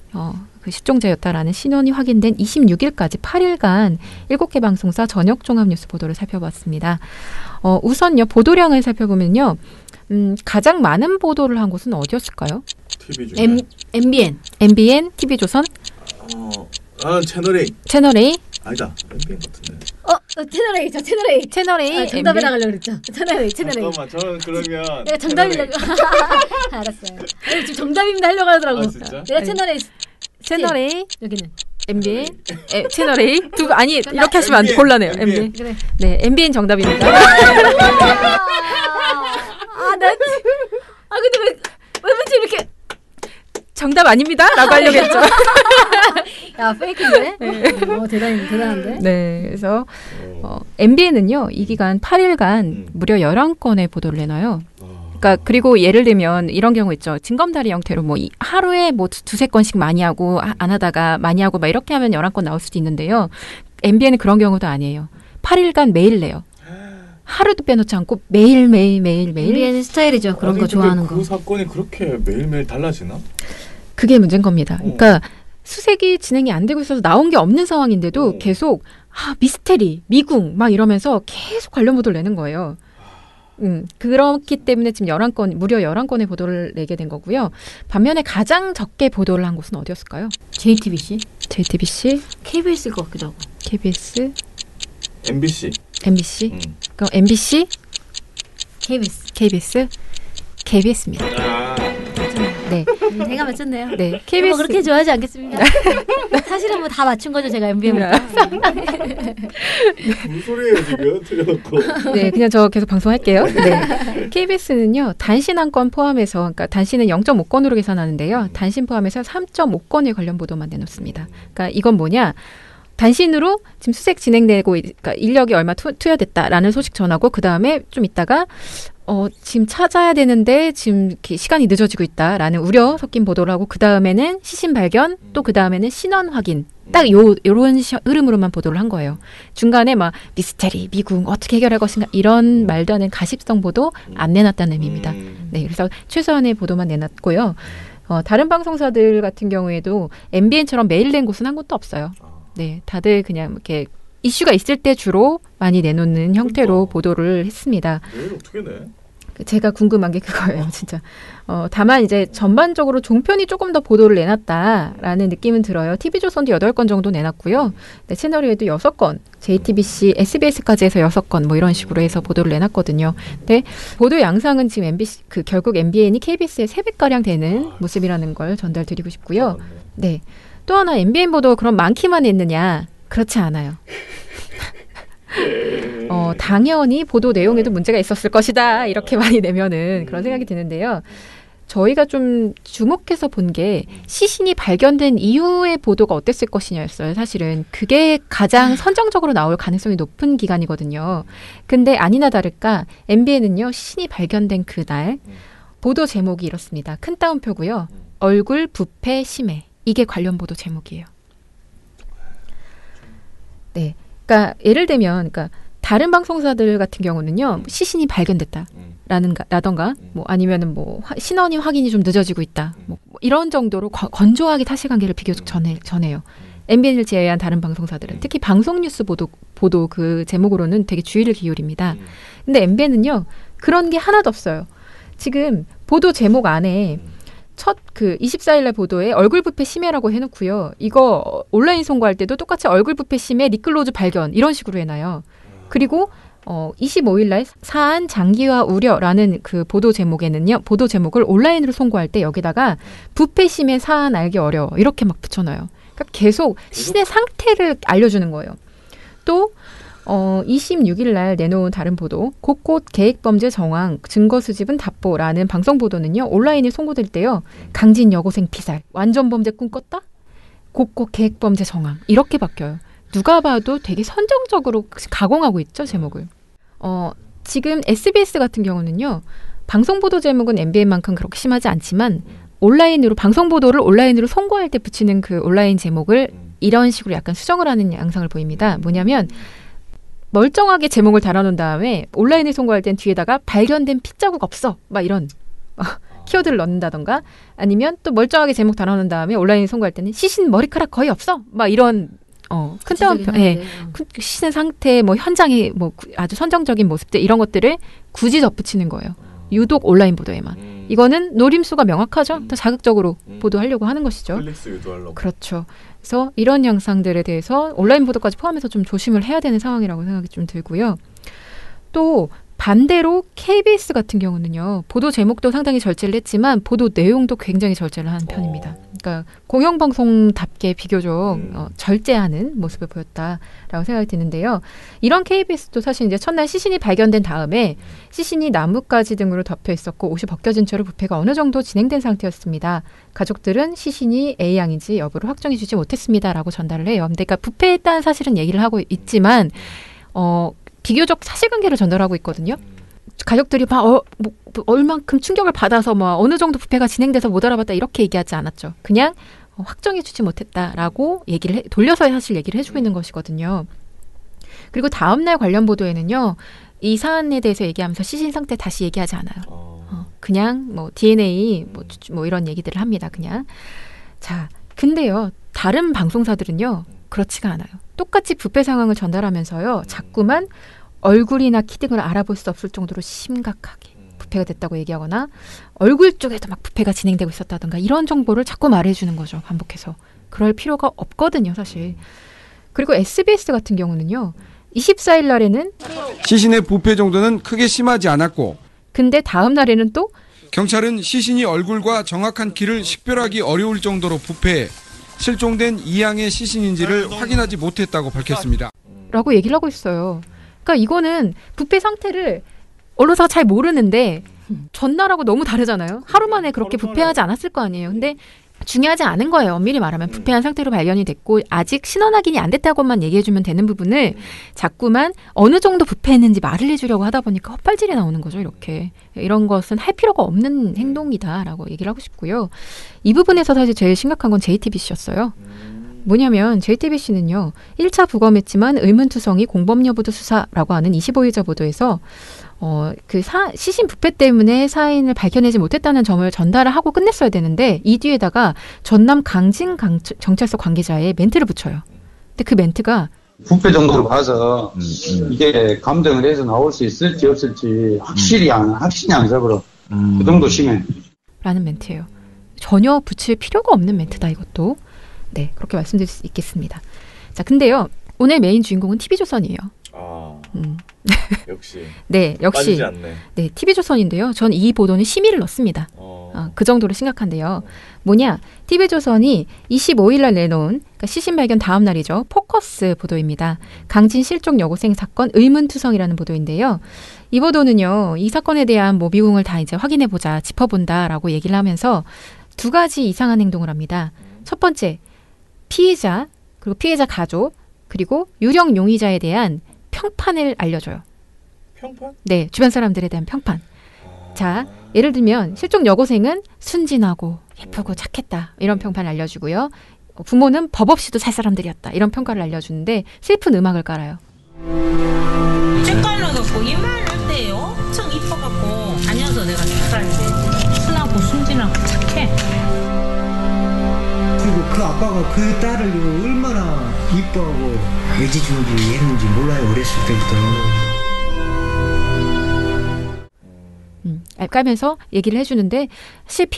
그 실종자였다라는 신원이 확인된 26일까지 8일간 7개 방송사 저녁 종합 뉴스 보도를 살펴봤습니다. 우선요 보도량을 살펴보면요. 가장 많은 보도를 한 곳은 어디였을까요? TV 중에. MBN, TV조선? 채널A. 채널A? 아니다. MBN 같은데. 채널A, 채널A. 채널A. 정답을 나가려고 그랬죠. 채널A. 잠깐만, 저는 그러면. 내가 정답이라고. 알았어요. 아니, 지금 정답입니다 하려고 하더라고. 진짜? 내가 채널A. 채널A. 여기는. MBN. 채널A. 아니, 이렇게 하시면 안 돼. 곤란해요. MBN. 그래. 네, MBN 정답입니다. 근데 왜 이렇게. 정답 아닙니다. 라고 하려고 했죠. 야, 페이크인데? 네. 대단한데? 네, 그래서 MBN은요, 이 기간 8일간 무려 11건의 보도를 내놔요. 그러니까 그리고 예를 들면 이런 경우 있죠. 징검다리 형태로 뭐 하루에 뭐 두세 건씩 많이 하고 안 하다가 많이 하고 막 이렇게 하면 11건 나올 수도 있는데요. MBN은 그런 경우도 아니에요. 8일간 매일 내요. 하루도 빼놓지 않고 매일. MBN 스타일이죠. 그런 거 좋아하는 거. 그 사건이 그렇게 매일매일 달라지나? 그게 문제인 겁니다. 그러니까 수색이 진행이 안 되고 있어서 나온 게 없는 상황인데도 계속 미스테리, 미궁 막 이러면서 계속 관련 보도를 내는 거예요. 그렇기 때문에 지금 무려 11건의 보도를 내게 된 거고요. 반면에 가장 적게 보도를 한 곳은 어디였을까요? JTBC? KBS일 것 같기도 하고. KBS? MBC? 그럼 MBC? KBS? KBS입니다. 네. 제가 맞췄네요. 네. KBS. 그렇게 좋아하지 않겠습니다. 사실은 뭐 다 맞춘 거죠, 제가 MBN부터. 무슨 소리예요, 지금? 틀려놓고. 네, 그냥 저 계속 방송할게요. 네. KBS는요, 단신 한 건 포함해서, 그러니까 단신은 0.5건으로 계산하는데요. 단신 포함해서 3.5건의 관련 보도만 내놓습니다. 그러니까 이건 뭐냐? 단신으로 지금 수색 진행되고, 그러니까 인력이 얼마 투여됐다라는 소식 전하고, 그 다음에 좀 있다가, 지금 찾아야 되는데 지금 이렇게 시간이 늦어지고 있다라는 우려 섞인 보도를 하고 그 다음에는 시신 발견 또 그 다음에는 신원 확인 딱 요런 흐름으로만 보도를 한 거예요. 중간에 막 미스테리, 미궁 어떻게 해결할 것인가 이런 말도 안 되는 가십성 보도 안 내놨다는 의미입니다. 네, 그래서 최소한의 보도만 내놨고요. 다른 방송사들 같은 경우에도 MBN처럼 매일 낸 곳은 한 곳도 없어요. 네, 다들 그냥 이렇게 이슈가 있을 때 주로 많이 내놓는 형태로 보도를 했습니다. 내일 어떻게 내? 제가 궁금한 게 그거예요, 진짜. 다만 이제 전반적으로 종편이 조금 더 보도를 내놨다라는 느낌은 들어요. TV조선도 8건 정도 내놨고요. 네, 채널에도 6건, JTBC, SBS까지 해서 6건 뭐 이런 식으로 해서 보도를 내놨거든요. 근데 보도 양상은 지금 MBC, 결국 MBN이 KBS의 3배가량 되는 모습이라는 걸 전달드리고 싶고요. 네. 또 하나 MBN 보도 그럼 많기만 했느냐? 그렇지 않아요. 당연히 보도 내용에도 문제가 있었을 것이다. 이렇게 많이 내면은 그런 생각이 드는데요. 저희가 좀 주목해서 본 게 시신이 발견된 이후의 보도가 어땠을 것이냐였어요. 사실은 그게 가장 선정적으로 나올 가능성이 높은 기간이거든요. 근데 아니나 다를까 MBN은요. 시신이 발견된 그날 보도 제목이 이렇습니다. 큰 따옴표고요. 얼굴 부패 심해. 이게 관련 보도 제목이에요. 네. 그러니까 예를 들면 다른 방송사들 같은 경우는요. 시신이 발견됐다라던가 뭐 아니면은 뭐 신원이 확인이 좀 늦어지고 있다. 뭐 이런 정도로 건조하게 사실관계를 비교적 전해요. MBN을 제외한 다른 방송사들은 특히 방송 뉴스 보도 그 제목으로는 되게 주의를 기울입니다. 근데 MBN은요. 그런 게 하나도 없어요. 지금 보도 제목 안에 첫 24일날 보도에 얼굴 부패 심해라고 해놓고요. 이거 온라인 송고할 때도 똑같이 얼굴 부패 심해 리클로즈 발견 이런 식으로 해놔요. 그리고 25일날 사안 장기화 우려라는 그 보도 제목에는요. 보도 제목을 온라인으로 송고할 때 여기다가 부패 심해 사안 알기 어려워 이렇게 막 붙여놔요. 그러니까 계속 시대 상태를 알려주는 거예요. 또 26일 날 내놓은 다른 보도 곳곳 계획범죄 정황 증거 수집은 답보라는 방송 보도는요. 온라인에 송고될 때요. 강진 여고생 피살 완전 범죄 꿈꿨다? 곳곳 계획범죄 정황 이렇게 바뀌어요. 누가 봐도 되게 선정적으로 가공하고 있죠. 제목을. 지금 SBS 같은 경우는요. 방송 보도 제목은 MBN만큼 그렇게 심하지 않지만 온라인으로 방송 보도를 온라인으로 송고할 때 붙이는 그 온라인 제목을 이런 식으로 약간 수정을 하는 양상을 보입니다. 뭐냐면 멀쩡하게 제목을 달아놓은 다음에 온라인에 송고할 땐 뒤에다가 발견된 핏자국 없어 막 이런 키워드를 넣는다던가 아니면 또 멀쩡하게 제목 달아놓은 다음에 온라인에 송고할 때는 시신 머리카락 거의 없어 막 이런 큰 따옴표 시신 상태 뭐 현장의 뭐 아주 선정적인 모습들 이런 것들을 굳이 덧붙이는 거예요. 유독 온라인 보도에만. 이거는 노림수가 명확하죠. 더 자극적으로 보도하려고 하는 것이죠. 클릭수 유도하려고. 그렇죠. 그래서 이런 양상들에 대해서 온라인 보도까지 포함해서 좀 조심을 해야 되는 상황이라고 생각이 좀 들고요. 또 반대로 KBS 같은 경우는요. 보도 제목도 상당히 절제를 했지만 보도 내용도 굉장히 절제를 한 편입니다. 그러니까 공영방송답게 비교적 절제하는 모습을 보였다라고 생각이 드는데요. 이런 KBS도 사실 이제 첫날 시신이 발견된 다음에 시신이 나뭇가지 등으로 덮여 있었고 옷이 벗겨진 채로 부패가 어느 정도 진행된 상태였습니다. 가족들은 시신이 A양인지 여부를 확정해주지 못했습니다라고 전달을 해요. 그러니까 부패했다는 사실은 얘기를 하고 있지만 비교적 사실관계를 전달하고 있거든요. 가족들이 막 얼만큼 충격을 받아서 뭐 어느 정도 부패가 진행돼서 못 알아봤다 이렇게 얘기하지 않았죠. 그냥 확정해주지 못했다라고 돌려서 사실 얘기를 해주고 있는 것이거든요. 그리고 다음날 관련 보도에는요. 이 사안에 대해서 얘기하면서 시신 상태 다시 얘기하지 않아요. 그냥 뭐 DNA 뭐 이런 얘기들을 합니다. 그냥. 자, 근데요. 다른 방송사들은요. 그렇지가 않아요. 똑같이 부패 상황을 전달하면서요. 자꾸만 얼굴이나 키 등을 알아볼 수 없을 정도로 심각하게 부패가 됐다고 얘기하거나 얼굴 쪽에도 막 부패가 진행되고 있었다든가 이런 정보를 자꾸 말해주는 거죠. 반복해서. 그럴 필요가 없거든요. 사실. 그리고 SBS 같은 경우는요. 24일 날에는 시신의 부패 정도는 크게 심하지 않았고 근데 다음 날에는 또 경찰은 시신이 얼굴과 정확한 키를 식별하기 어려울 정도로 부패해 실종된 이양의 시신인지를 확인하지 못했다고 밝혔습니다. 라고 얘기를 하고 있어요. 그러니까 이거는 부패 상태를 언론사가 잘 모르는데 전날하고 너무 다르잖아요. 하루 만에 그렇게 부패하지 않았을 거 아니에요. 근데 중요하지 않은 거예요. 엄밀히 말하면 부패한 상태로 발견이 됐고 아직 신원 확인이 안 됐다고만 얘기해주면 되는 부분을 자꾸만 어느 정도 부패했는지 말을 해주려고 하다 보니까 헛발질이 나오는 거죠. 이렇게. 이런 것은 할 필요가 없는 행동이다라고 얘기를 하고 싶고요. 이 부분에서 사실 제일 심각한 건 JTBC였어요. 뭐냐면 JTBC는요. 1차 부검했지만 의문투성이 공범 여부도 수사라고 하는 25일자 보도에서 시신 부패 때문에 사인을 밝혀내지 못했다는 점을 전달을 하고 끝냈어야 되는데 이 뒤에다가 전남 강진 경찰서 관계자의 멘트를 붙여요. 근데 그 멘트가 부패 정도로 봐서 이게 감정을 해서 나올 수 있을지 없을지 확신이 안 서버려. 그 정도 심해. 라는 멘트예요. 전혀 붙일 필요가 없는 멘트다 이것도. 네, 그렇게 말씀드릴 수 있겠습니다. 자, 근데요. 오늘 메인 주인공은 TV조선이에요. 역시. 네, 역시. 빠지지 않네. 네, TV조선인데요. 전 이 보도는 심의를 넣습니다. 그 정도로 심각한데요. 뭐냐? TV조선이 25일 날 내놓은 그러니까 시신 발견 다음 날이죠. 포커스 보도입니다. 강진 실종 여고생 사건 의문투성이라는 보도인데요. 이 보도는요. 이 사건에 대한 미궁을 다 이제 확인해 보자, 짚어본다라고 얘기를 하면서 두 가지 이상한 행동을 합니다. 첫 번째, 피의자 그리고 피해자 가족 그리고 유령 용의자에 대한 평판을 알려줘요. 평판? 네, 주변 사람들에 대한 평판. 자, 예를 들면 실종 여고생은 순진하고 예쁘고 착했다 이런 평판을 알려주고요. 부모는 법 없이도 살 사람들이었다 이런 평가를 알려주는데 슬픈 음악을 깔아요. 쬐깔나갖고 이말 어때요? 엄청 이뻐갖고 다녀서 내가 죽살인데 순하고 순진하고 착해. 그리고 그 아빠가 그 딸을 얼마나 이뻐하고 애지중지 했는지 몰라요. 어렸을 때부터. 깔면서 얘기를 해주는데 사실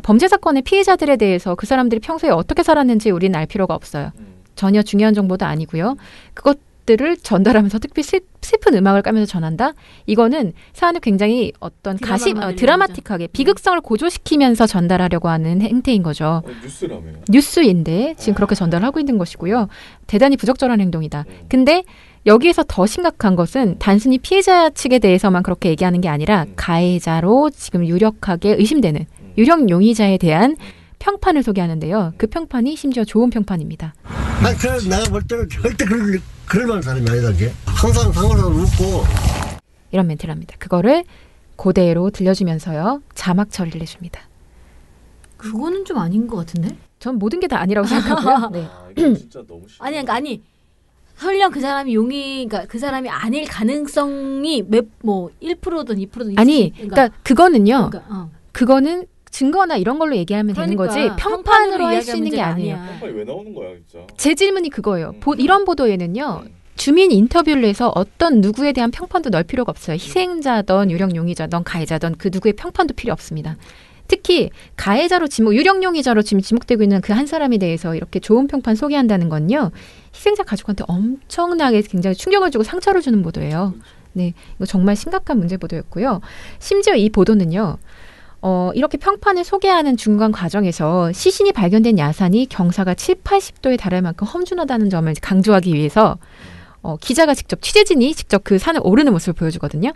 범죄 사건의 피해자들에 대해서 그 사람들이 평소에 어떻게 살았는지 우리는 알 필요가 없어요. 전혀 중요한 정보도 아니고요. 그것들을 전달하면서 특별히 슬픈 음악을 까면서 전한다? 이거는 사안을 굉장히 어떤 드라마틱하게 비극성을 고조시키면서 전달하려고 하는 행태인 거죠. 뉴스라며요. 뉴스인데 지금 그렇게 전달하고 있는 것이고요. 대단히 부적절한 행동이다. 근데 여기에서 더 심각한 것은 단순히 피해자 측에 대해서만 그렇게 얘기하는 게 아니라 가해자로 지금 유력하게 의심되는 유령 용의자에 대한 평판을 소개하는데요. 그 평판이 심지어 좋은 평판입니다. 내가 볼 때는 절대 그럴 만한 사람이 아니다. 이게. 항상 상관없이 웃고. 이런 멘트를 합니다. 그거를 그대로 들려주면서요. 자막 처리를 해줍니다. 그거는 좀 아닌 것 같은데? 전 모든 게 다 아니라고 생각하고요. 네. 이거 진짜 너무 심해. 아니. 설령 그 사람이 그러니까 그 사람이 아닐 가능성이 1%든 2%든 아니, 그러니까 그거는요. 그거는 증거나 이런 걸로 얘기하면 되는 거지 평판으로 할 수 있는 게 아니에요. 평판이 왜 나오는 거야, 진짜? 제 질문이 그거예요. 이런 보도에는요. 주민 인터뷰를 해서 어떤 누구에 대한 평판도 넣을 필요가 없어요. 희생자든 유령 용의자든 가해자든 그 누구의 평판도 필요 없습니다. 특히 가해자로 유령 용의자로 지금 지목되고 있는 그 한 사람에 대해서 이렇게 좋은 평판 소개한다는 건요. 희생자 가족한테 엄청나게 굉장히 충격을 주고 상처를 주는 보도예요. 네, 이거 정말 심각한 문제 보도였고요. 심지어 이 보도는요. 이렇게 평판을 소개하는 중간 과정에서 시신이 발견된 야산이 경사가 70-80도에 달할 만큼 험준하다는 점을 강조하기 위해서 기자가 취재진이 직접 그 산을 오르는 모습을 보여주거든요.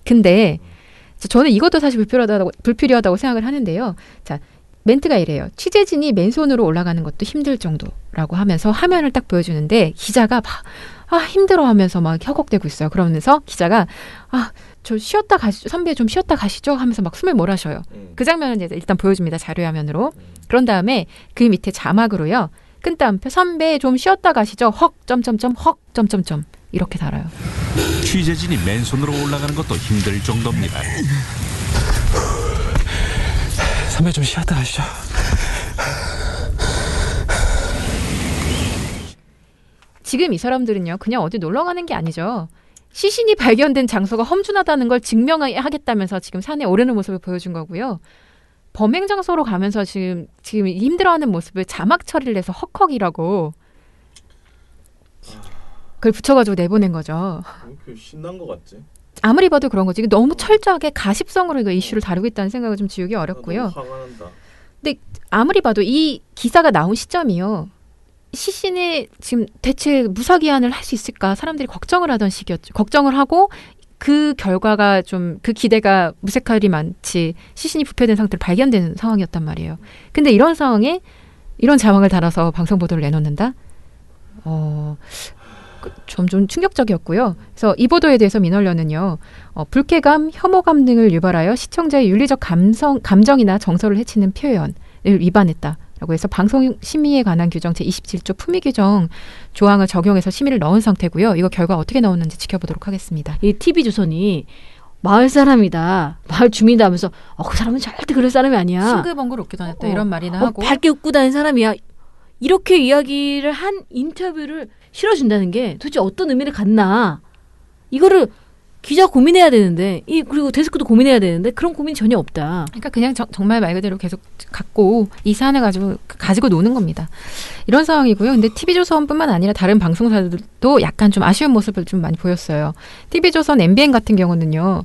근데 저는 이것도 사실 불필요하다고 생각을 하는데요. 자, 멘트가 이래요. 취재진이 맨손으로 올라가는 것도 힘들 정도라고 하면서 화면을 딱 보여주는데 기자가 힘들어 하면서 막 혀곡대고 있어요. 그러면서 기자가 저 쉬었다 가시죠. 선배 좀 쉬었다 가시죠 하면서 막 숨을 몰아쉬어요. 그 장면은 이제 일단 보여줍니다. 자료 화면으로. 그런 다음에 그 밑에 자막으로요. 끈따옴표 선배 좀 쉬었다 가시죠. 헉 이렇게 달아요. 취재진이 맨손으로 올라가는 것도 힘들 정도입니다. 선배 좀 쉬었다 가시죠. 지금 이 사람들은요. 그냥 어디 놀러 가는 게 아니죠. 시신이 발견된 장소가 험준하다는 걸 증명하겠다면서 지금 산에 오르는 모습을 보여준 거고요. 범행 장소로 가면서 지금 힘들어하는 모습을 자막 처리를 해서 헉헉이라고 그걸 붙여가지고 내보낸 거죠. 신난 것 같지? 아무리 봐도 그런 거지. 너무 철저하게 가십성으로 이거 이슈를 다루고 있다는 생각을 좀 지우기 어렵고요. 너무 화가 난다. 근데 아무리 봐도 이 기사가 나온 시점이요. 시신이 지금 대체 무사기한을 할 수 있을까 사람들이 걱정을 하던 시기였죠. 걱정을 하고 그 결과가 좀 그 기대가 무색할이 많지 시신이 부패된 상태로 발견되는 상황이었단 말이에요. 근데 이런 상황에 이런 자막을 달아서 방송 보도를 내놓는다? 좀 충격적이었고요. 그래서 이 보도에 대해서 민원련은요. 불쾌감, 혐오감 등을 유발하여 시청자의 윤리적 감정이나 정서를 해치는 표현을 위반했다라고 해서 방송 심의에 관한 규정 제27조 품위 규정 조항을 적용해서 심의를 넣은 상태고요. 이거 결과 어떻게 나오는지 지켜보도록 하겠습니다. 이 TV조선이 마을 사람이다, 마을 주민이다 하면서 그 사람은 절대 그럴 사람이 아니야. 싱글벙글 웃기도 했다 이런 말이나 하고 밝게 웃고 다니는 사람이야. 이렇게 이야기를 한 인터뷰를 실어준다는 게 도대체 어떤 의미를 갖나. 이거를 기자 고민해야 되는데 그리고 데스크도 고민해야 되는데 그런 고민이 전혀 없다. 그러니까 그냥 정말 말 그대로 계속 갖고 이 사안을 가지고 노는 겁니다. 이런 상황이고요. 근데 TV조선뿐만 아니라 다른 방송사들도 약간 좀 아쉬운 모습을 좀 많이 보였어요. TV조선 MBN 같은 경우는요.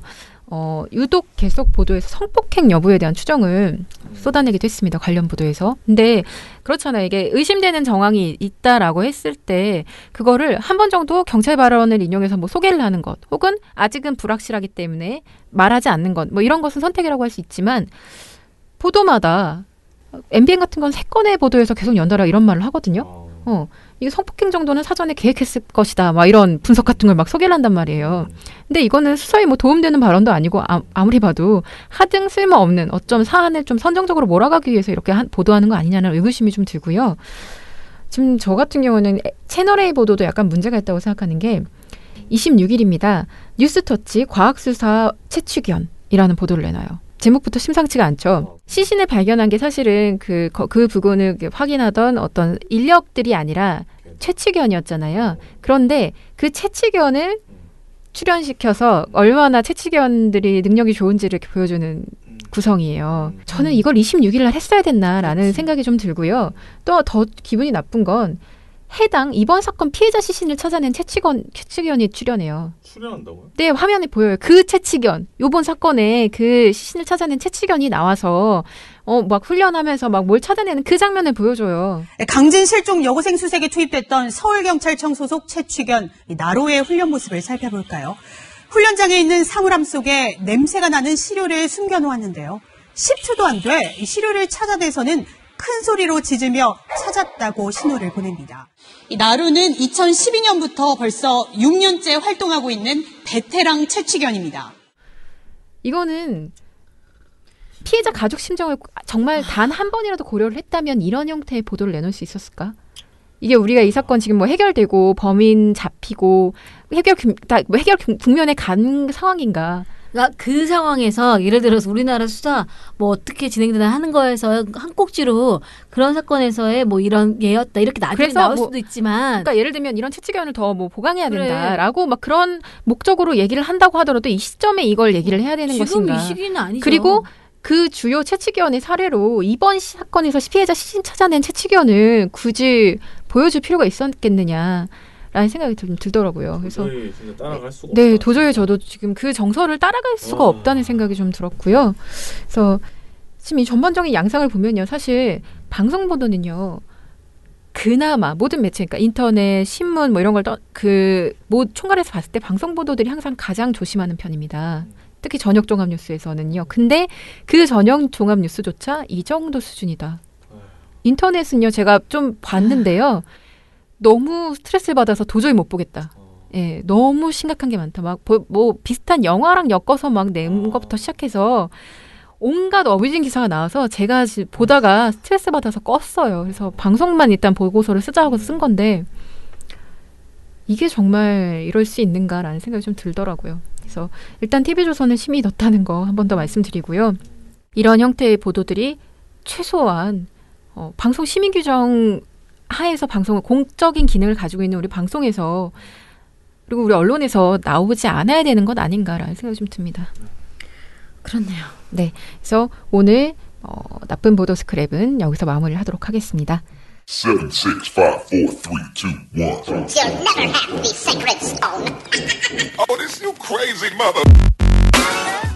유독 계속 보도에서 성폭행 여부에 대한 추정을 쏟아내기도 했습니다. 관련 보도에서. 근데 그렇잖아요. 이게 의심되는 정황이 있다라고 했을 때 그거를 한 번 정도 경찰 발언을 인용해서 뭐 소개를 하는 것 혹은 아직은 불확실하기 때문에 말하지 않는 것 뭐 이런 것은 선택이라고 할 수 있지만 보도마다 MBN 같은 건 3건의 보도에서 계속 연달아 이런 말을 하거든요. 이게 성폭행 정도는 사전에 계획했을 것이다. 막 이런 분석 같은 걸 막 소개를 한단 말이에요. 근데 이거는 수사에 뭐 도움되는 발언도 아니고 아무리 봐도 하등 쓸모없는 어쩜 사안을 좀 선정적으로 몰아가기 위해서 이렇게 보도하는 거 아니냐는 의구심이 좀 들고요. 지금 저 같은 경우는 채널A 보도도 약간 문제가 있다고 생각하는 게 26일입니다. 뉴스터치 과학수사 최측연이라는 보도를 내놔요. 제목부터 심상치가 않죠. 시신을 발견한 게 사실은 그 부분을 확인하던 어떤 인력들이 아니라 최측연이었잖아요. 그런데 그 최측연을 출연시켜서 얼마나 최측연들이 능력이 좋은지를 이렇게 보여주는 구성이에요. 저는 이걸 26일 날 했어야 됐나라는 생각이 좀 들고요. 또 더 기분이 나쁜 건 해당 이번 사건 피해자 시신을 찾아낸 최측연이 출연해요. 출연한다고요? 네, 화면에 보여요. 그 최측연, 요번 사건에 그 시신을 찾아낸 최측연이 나와서 막 훈련하면서 막 뭘 찾아내는 그 장면을 보여줘요. 강진 실종 여고생 수색에 투입됐던 서울경찰청 소속 최측연 나로의 훈련 모습을 살펴볼까요? 훈련장에 있는 사물함 속에 냄새가 나는 시료를 숨겨놓았는데요. 10초도 안 돼 이 시료를 찾아내서는 큰 소리로 짖으며 찾았다고 신호를 보냅니다. 이 나루는 2012년부터 벌써 6년째 활동하고 있는 베테랑 최측연입니다. 이거는 피해자 가족 심정을 정말 단 한 번이라도 고려를 했다면 이런 형태의 보도를 내놓을 수 있었을까? 이게 우리가 이 사건 지금 뭐 해결되고 범인 잡히고 해결 국면에 간 상황인가? 그러니까 그 상황에서 예를 들어서 우리나라 수사 뭐 어떻게 진행되나 하는 거에서 한 꼭지로 그런 사건에서의 뭐 이런 예였다 이렇게 나중에 나올 수도 있지만 그러니까 예를 들면 이런 최측연을 더 뭐 보강해야 된다라고 막 그런 목적으로 얘기를 한다고 하더라도 이 시점에 이걸 얘기를 해야 되는 지금 것인가? 이 시기는 아니죠. 그리고 그 주요 최측연의 사례로 이번 사건에서 피해자 시신 찾아낸 최측연을 굳이 보여줄 필요가 있었겠느냐? 라는 생각이 좀 들더라고요. 그래서 진짜 따라갈 수가 네, 도저히 저도 지금 그 정서를 따라갈 수가 없다는 생각이 좀 들었고요. 그래서 지금 이 전반적인 양상을 보면요, 사실 방송 보도는요, 그나마 모든 매체, 그러니까 인터넷, 신문 뭐 이런 걸 총괄해서 봤을 때 방송 보도들이 항상 가장 조심하는 편입니다. 특히 저녁 종합 뉴스에서는요. 근데 그 저녁 종합 뉴스조차 이 정도 수준이다. 인터넷은요, 제가 좀 봤는데요. 너무 스트레스를 받아서 도저히 못 보겠다. 예, 너무 심각한 게 많다. 막 뭐 비슷한 영화랑 엮어서 막 낸 것부터 시작해서 온갖 어뷰징 기사가 나와서 제가 보다가 스트레스 받아서 껐어요. 그래서 방송만 일단 보고서를 쓰자 하고 쓴 건데 이게 정말 이럴 수 있는가라는 생각이 좀 들더라고요. 그래서 일단 TV조선은 심의 넣었다는 거 한 번 더 말씀드리고요. 이런 형태의 보도들이 최소한 방송 심의 규정 하에서 방송을 공적인 기능을 가지고 있는 우리 방송에서 그리고 우리 언론에서 나오지 않아야 되는 것 아닌가라는 생각이 좀 듭니다. 그렇네요. 네, 그래서 오늘 나쁜 보도 스크랩은 여기서 마무리를 하도록 하겠습니다. 7, 6, 5, 4, 3, 2, 1. You'll never have the sacred stone. Oh, this you crazy mother.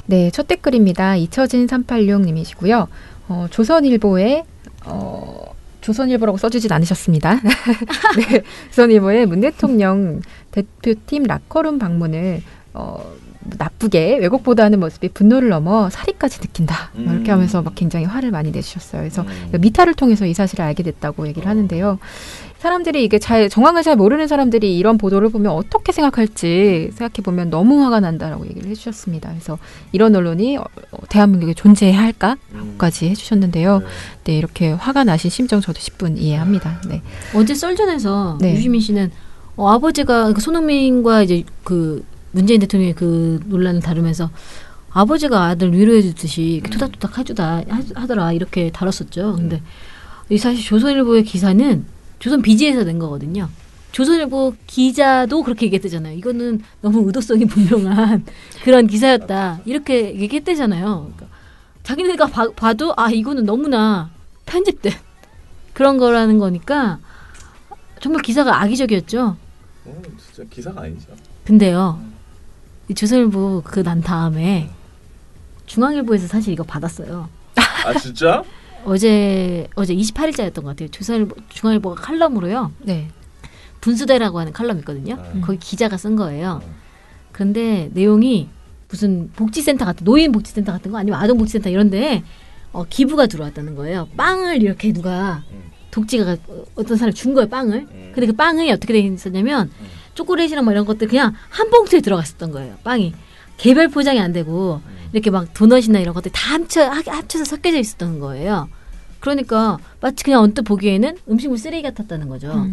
네, 첫 댓글입니다. 이처진 386님이시고요. 조선일보라고 써주진 않으셨습니다. 네, 조선일보의 문 대통령 대표팀 라커룸 방문을 나쁘게 왜곡 보도하는 모습이 분노를 넘어 살인까지 느낀다. 이렇게 하면서 막 굉장히 화를 많이 내주셨어요. 그래서 미타를 통해서 이 사실을 알게 됐다고 얘기를 하는데요. 사람들이 이게 정황을 잘 모르는 사람들이 이런 보도를 보면 어떻게 생각할지 생각해보면 너무 화가 난다라고 얘기를 해주셨습니다. 그래서 이런 언론이 대한민국에 존재해야 할까까지 해주셨는데요. 네, 이렇게 화가 나신 심정 저도 10분 이해합니다. 네. 어제 썰전에서 네. 유시민 씨는 아버지가 손흥민과 이제 그 문재인 대통령의 그 논란을 다루면서 아버지가 아들 위로해 주듯이 토닥토닥 하더라 이렇게 다뤘었죠. 근데 이 사실 조선일보의 기사는 조선 비지에서 낸 거거든요. 조선일보 기자도 그렇게 얘기했대잖아요. 이거는 너무 의도성이 분명한 그런 기사였다. 이렇게 얘기했대잖아요. 그러니까 자기네가 봐도 이거는 너무나 편집된 그런 거라는 거니까 정말 기사가 악의적이었죠. 진짜 기사가 아니죠. 근데요. 이 조선일보 그 난 다음에 중앙일보에서 사실 이거 받았어요. 아 진짜? 어제 28일자였던 것 같아요. 중앙일보가 칼럼으로요. 네. 분수대라고 하는 칼럼 있거든요. 거기 기자가 쓴 거예요. 그런데 내용이 무슨 복지센터 같은 노인 복지센터 같은 거 아니면 아동 복지센터 이런데 기부가 들어왔다는 거예요. 빵을 이렇게 누가 독지가 어떤 사람이 준 거예요. 빵을. 근데 그 빵이 어떻게 돼 있었냐면 초콜릿이랑 뭐 이런 것들 그냥 한 봉투에 들어갔었던 거예요. 빵이. 개별 포장이 안 되고 이렇게 막 도넛이나 이런 것들이 다 합쳐서 섞여져 있었던 거예요. 그러니까 마치 그냥 언뜻 보기에는 음식물 쓰레기 같았다는 거죠.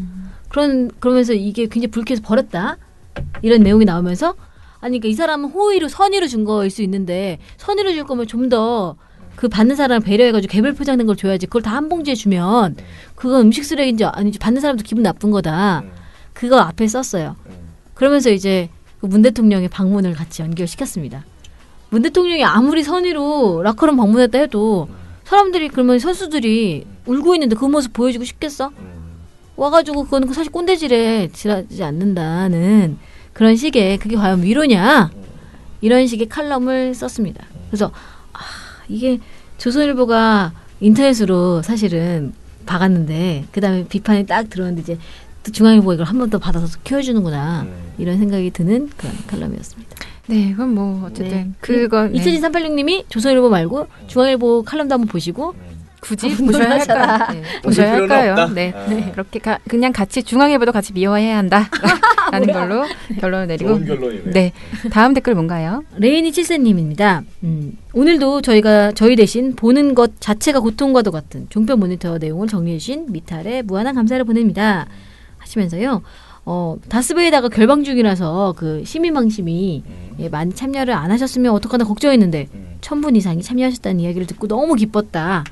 그러면서 이게 굉장히 불쾌해서 버렸다. 이런 내용이 나오면서 그러니까 이 사람은 호의로 선의로 준 거일 수 있는데 선의로 줄 거면 좀 더 그 받는 사람을 배려해가지고 개별 포장된 걸 줘야지. 그걸 다 한 봉지에 주면 그건 음식 쓰레기인지 아닌지 받는 사람도 기분 나쁜 거다. 그거 앞에 썼어요. 그러면서 이제 그 문 대통령의 방문을 같이 연결시켰습니다. 문 대통령이 아무리 선의로 라커룸 방문했다 해도 사람들이 그러면 선수들이 울고 있는데 그 모습 보여주고 싶겠어? 와가지고 그건 사실 꼰대질에 지나지 않는다는 그런 식의 그게 과연 위로냐? 이런 식의 칼럼을 썼습니다. 그래서 이게 조선일보가 인터넷으로 사실은 박았는데 그 다음에 비판이 딱 들어왔는데 이제 또 중앙일보가 이걸 한 번 더 받아서 키워주는구나 이런 생각이 드는 그런 칼럼이었습니다. 네, 그건 뭐 어쨌든 그건 27386님이 조선일보 말고 중앙일보 칼럼도 한번 보시고 굳이 보셔야 할까요? 네. 보셔야 할까요? 네. 그렇게 그냥 같이 중앙일보도 같이 미워해야 한다라는 걸로 결론을 내리고. 좋은 결론이네. 네. 다음 댓글 뭔가요? 레이니 칠세님입니다. 오늘도 저희 대신 보는 것 자체가 고통과도 같은 종편 모니터 내용을 정리해 주신 미탈에 무한한 감사를 보냅니다. 하시면서요. 다스베이다가 결방 중이라서 그 시민방심이 많이 참여를 안 하셨으면 어떡하나 걱정했는데 1000분 이상이 참여하셨다는 이야기를 듣고 너무 기뻤다.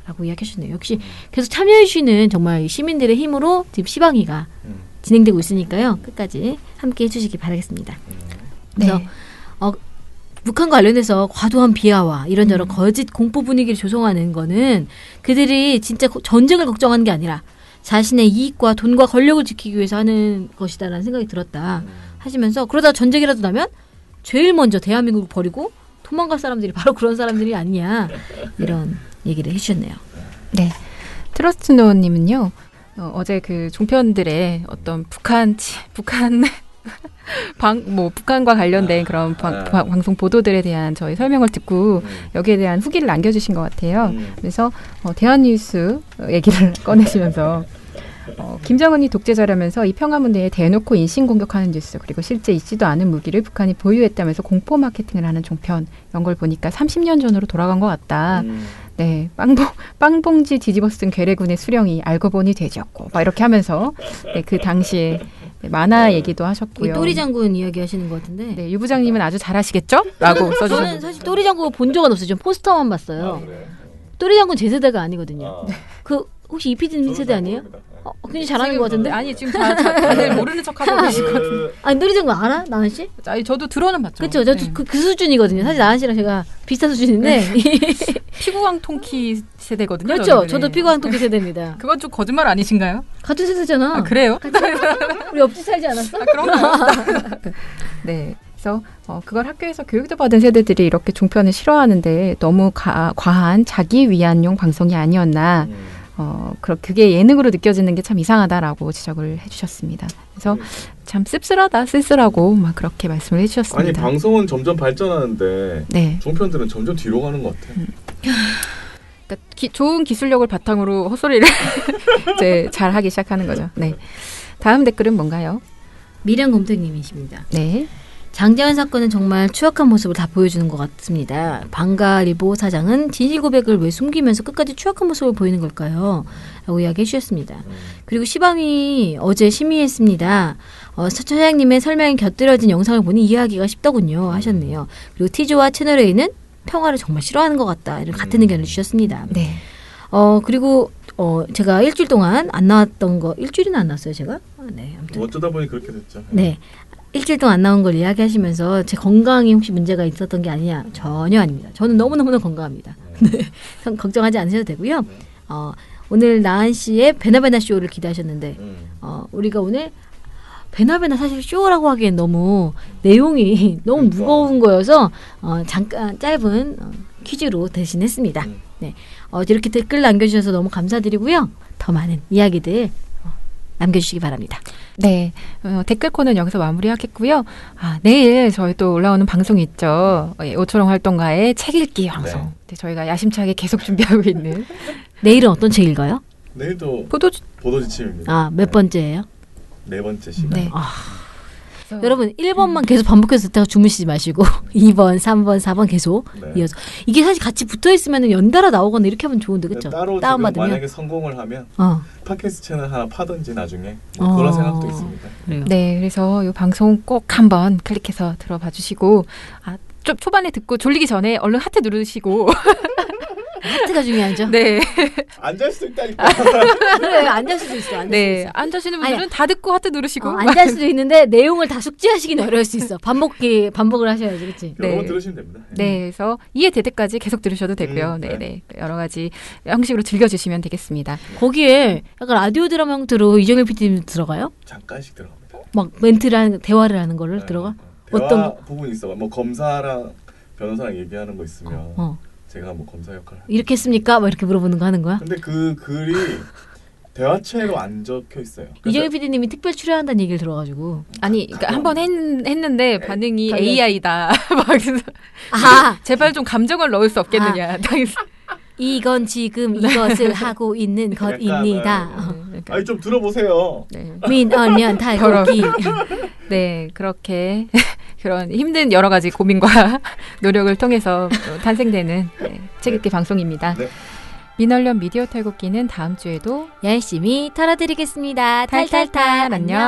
라고 이야기하셨네요. 역시 계속 참여해 주시는 정말 시민들의 힘으로 지금 시방위가 진행되고 있으니까요. 끝까지 함께 해주시기 바라겠습니다. 그래서 네. 북한 관련해서 과도한 비하와 이런저런 거짓 공포 분위기를 조성하는 거는 그들이 진짜 전쟁을 걱정하는 게 아니라 자신의 이익과 돈과 권력을 지키기 위해서 하는 것이다라는 생각이 들었다 하시면서 그러다 전쟁이라도 나면 제일 먼저 대한민국을 버리고 도망갈 사람들이 바로 그런 사람들이 아니냐 이런 얘기를 해주셨네요. 네, 트러스트노님은요 어제 그 종편들의 어떤 북한과 관련된 그런 방송 보도들에 대한 저희 설명을 듣고 여기에 대한 후기를 남겨주신 것 같아요. 그래서 대한뉴스 얘기를 꺼내시면서 김정은이 독재자라면서 이 평화문제에 대놓고 인신공격하는 뉴스 그리고 실제 있지도 않은 무기를 북한이 보유했다면서 공포 마케팅을 하는 종편 이런 걸 보니까 30년 전으로 돌아간 것 같다. 네, 빵봉지 뒤집어 쓴 괴뢰군의 수령이 알고 보니 돼지였고 막 이렇게 하면서 네, 그 당시에 만화 얘기도 하셨고요. 또리 장군 이야기 하시는 것 같은데. 네, 유 부장님은 아주 잘하시겠죠? 라고 써주셨는데. 저는 사실 또리 장군 본 적은 없어요. 좀 포스터만 봤어요. 그래? 또리 장군 제 세대가 아니거든요. 그 혹시 이피디님 세대 아니에요? 굉장히 잘하는 것 같은데? 아니 지금 다들 모르는 척하고 계시거든요. 아니 또리 장군 알아? 나은 씨? 아니 저도 들어는 봤죠. 그렇죠. 저도 네. 그 수준이거든요. 사실 나은 씨랑 제가 비슷한 수준인데 피구왕통키 세대거든요. 그렇죠. 저도 피구왕통키 세대입니다. 그건 좀 거짓말 아니신가요? 같은 세대잖아. 아, 그래요? 우리 옆집 살지 않았어? 그런가요? 네. 그래서 그걸 학교에서 교육도 받은 세대들이 이렇게 종편을 싫어하는데 너무 과한 자기 위안용 방송이 아니었나 그게 예능으로 느껴지는 게 참 이상하다라고 지적을 해주셨습니다. 그래서 참 씁쓸하다, 쓸쓸하고 막 그렇게 말씀을 해주셨습니다. 아니 방송은 점점 발전하는데 네. 종편들은 점점 뒤로 가는 것 같아. 그러니까 좋은 기술력을 바탕으로 헛소리를 이제 잘 하기 시작하는 거죠. 네. 다음 댓글은 뭔가요? 미련곰탱님이십니다. 네. 장자연 사건은 정말 추악한 모습을 다 보여주는 것 같습니다. 방가리보 사장은 진실 고백을 왜 숨기면서 끝까지 추악한 모습을 보이는 걸까요? 라고 이야기해 주셨습니다. 그리고 시방이 어제 심의했습니다. 사장님의 설명이 곁들여진 영상을 보니 이해하기가 쉽더군요 하셨네요. 그리고 티조와 채널A는 평화를 정말 싫어하는 것 같다. 이런 같은 의견을 주셨습니다. 네. 그리고 제가 일주일 동안 안 나왔던 거 일주일이나 안 나왔어요 제가? 네, 아무튼. 어쩌다 보니 그렇게 됐죠. 네. 일주일 동안 안 나온 걸 이야기하시면서 제 건강에 혹시 문제가 있었던 게 아니냐? 전혀 아닙니다. 저는 너무너무 건강합니다. 네. 걱정하지 않으셔도 되고요. 오늘 나은 씨의 베나베나 쇼를 기대하셨는데 우리가 오늘 베나베나 사실 쇼라고 하기엔 너무 내용이 너무 무거운 거여서 잠깐 짧은 퀴즈로 대신했습니다. 네. 이렇게 댓글 남겨주셔서 너무 감사드리고요. 더 많은 이야기들 남겨주시기 바랍니다. 네, 댓글 코너는 여기서 마무리하겠고요. 내일 저희 또 올라오는 방송이 있죠. 오초롱 활동가의 책 읽기 방송. 네, 저희가 야심차게 계속 준비하고 있는. 내일은 어떤 책 읽어요? 내일도 보도지침입니다. 몇 번째예요? 4번째 시간. 네. 여러분 1번만 계속 반복해서 듣다가 주무시지 마시고 2번, 3번, 4번 계속 이어서 이게 사실 같이 붙어있으면 연달아 나오거나 이렇게 하면 좋은데 그렇죠? 따로 다운받으면 만약에 성공을 하면 팟캐스트 채널 하나 파든지 나중에 그런 생각도 있습니다. 그래요. 네, 그래서 이 방송 꼭 한번 클릭해서 들어봐 주시고 좀 초반에 듣고 졸리기 전에 얼른 하트 누르시고 하트가 중요하죠. 네. 안 잘 수도 있다니까. 그래, 안 잘 수도 있어. 안 자시는 분들은 다 듣고 하트 누르시고. 안 잘 수도 있는데 내용을 다 숙지하시긴 어려울 수 있어. 반복을 하셔야지, 그렇지? 여러 번 들으시면 됩니다. 네, 그래서 이해될 때까지 계속 들으셔도 되고요. 네. 여러 가지 형식으로 즐겨주시면 되겠습니다. 거기에 약간 라디오 드라마 형태로 이정일 PD님 들어가요? 잠깐씩 들어갑니다. 막 대화를 하는 거를 들어가? 어떤 부분이 있어. 뭐 검사랑 변호사랑 얘기하는 거 있으면. 제가 뭐 검사 역할을 이렇게 했습니까? 뭐 이렇게 물어보는 거 하는 거야? 근데 그 글이 대화체로 안 적혀 있어요. 이정희 PD님이 특별 출연한다는 얘기를 들어가지고 그러니까 한번 했는데 반응이 AI다. 제발 좀 감정을 넣을 수 없겠느냐. 이건 지금 이것을 하고 있는 것입니다. 아니 좀 들어보세요. 민언년 탈곡기. 네, 그렇게 그런 힘든 여러 가지 고민과 노력을 통해서 탄생되는 책 읽기 방송입니다. 네. 민언년 미디어 탈곡기는 다음 주에도 열심히 털어드리겠습니다. 탈탈탈 안녕.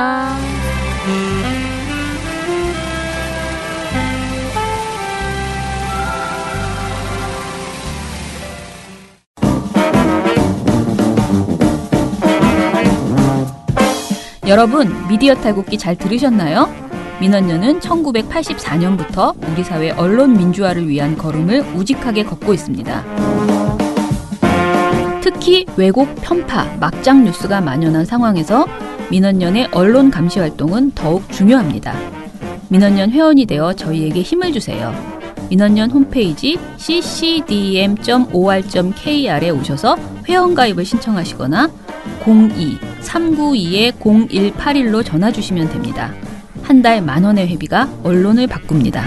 여러분, 미디어 탈곡기 잘 들으셨나요? 민언년은 1984년부터 우리 사회 언론 민주화를 위한 걸음을 우직하게 걷고 있습니다. 특히 왜곡, 편파, 막장 뉴스가 만연한 상황에서 민언년의 언론 감시 활동은 더욱 중요합니다. 민언년 회원이 되어 저희에게 힘을 주세요. 민언년 홈페이지 ccdm.or.kr에 오셔서 회원가입을 신청하시거나 02-392-0181로 전화 주시면 됩니다. 한 달 10,000원의 회비가 언론을 바꿉니다.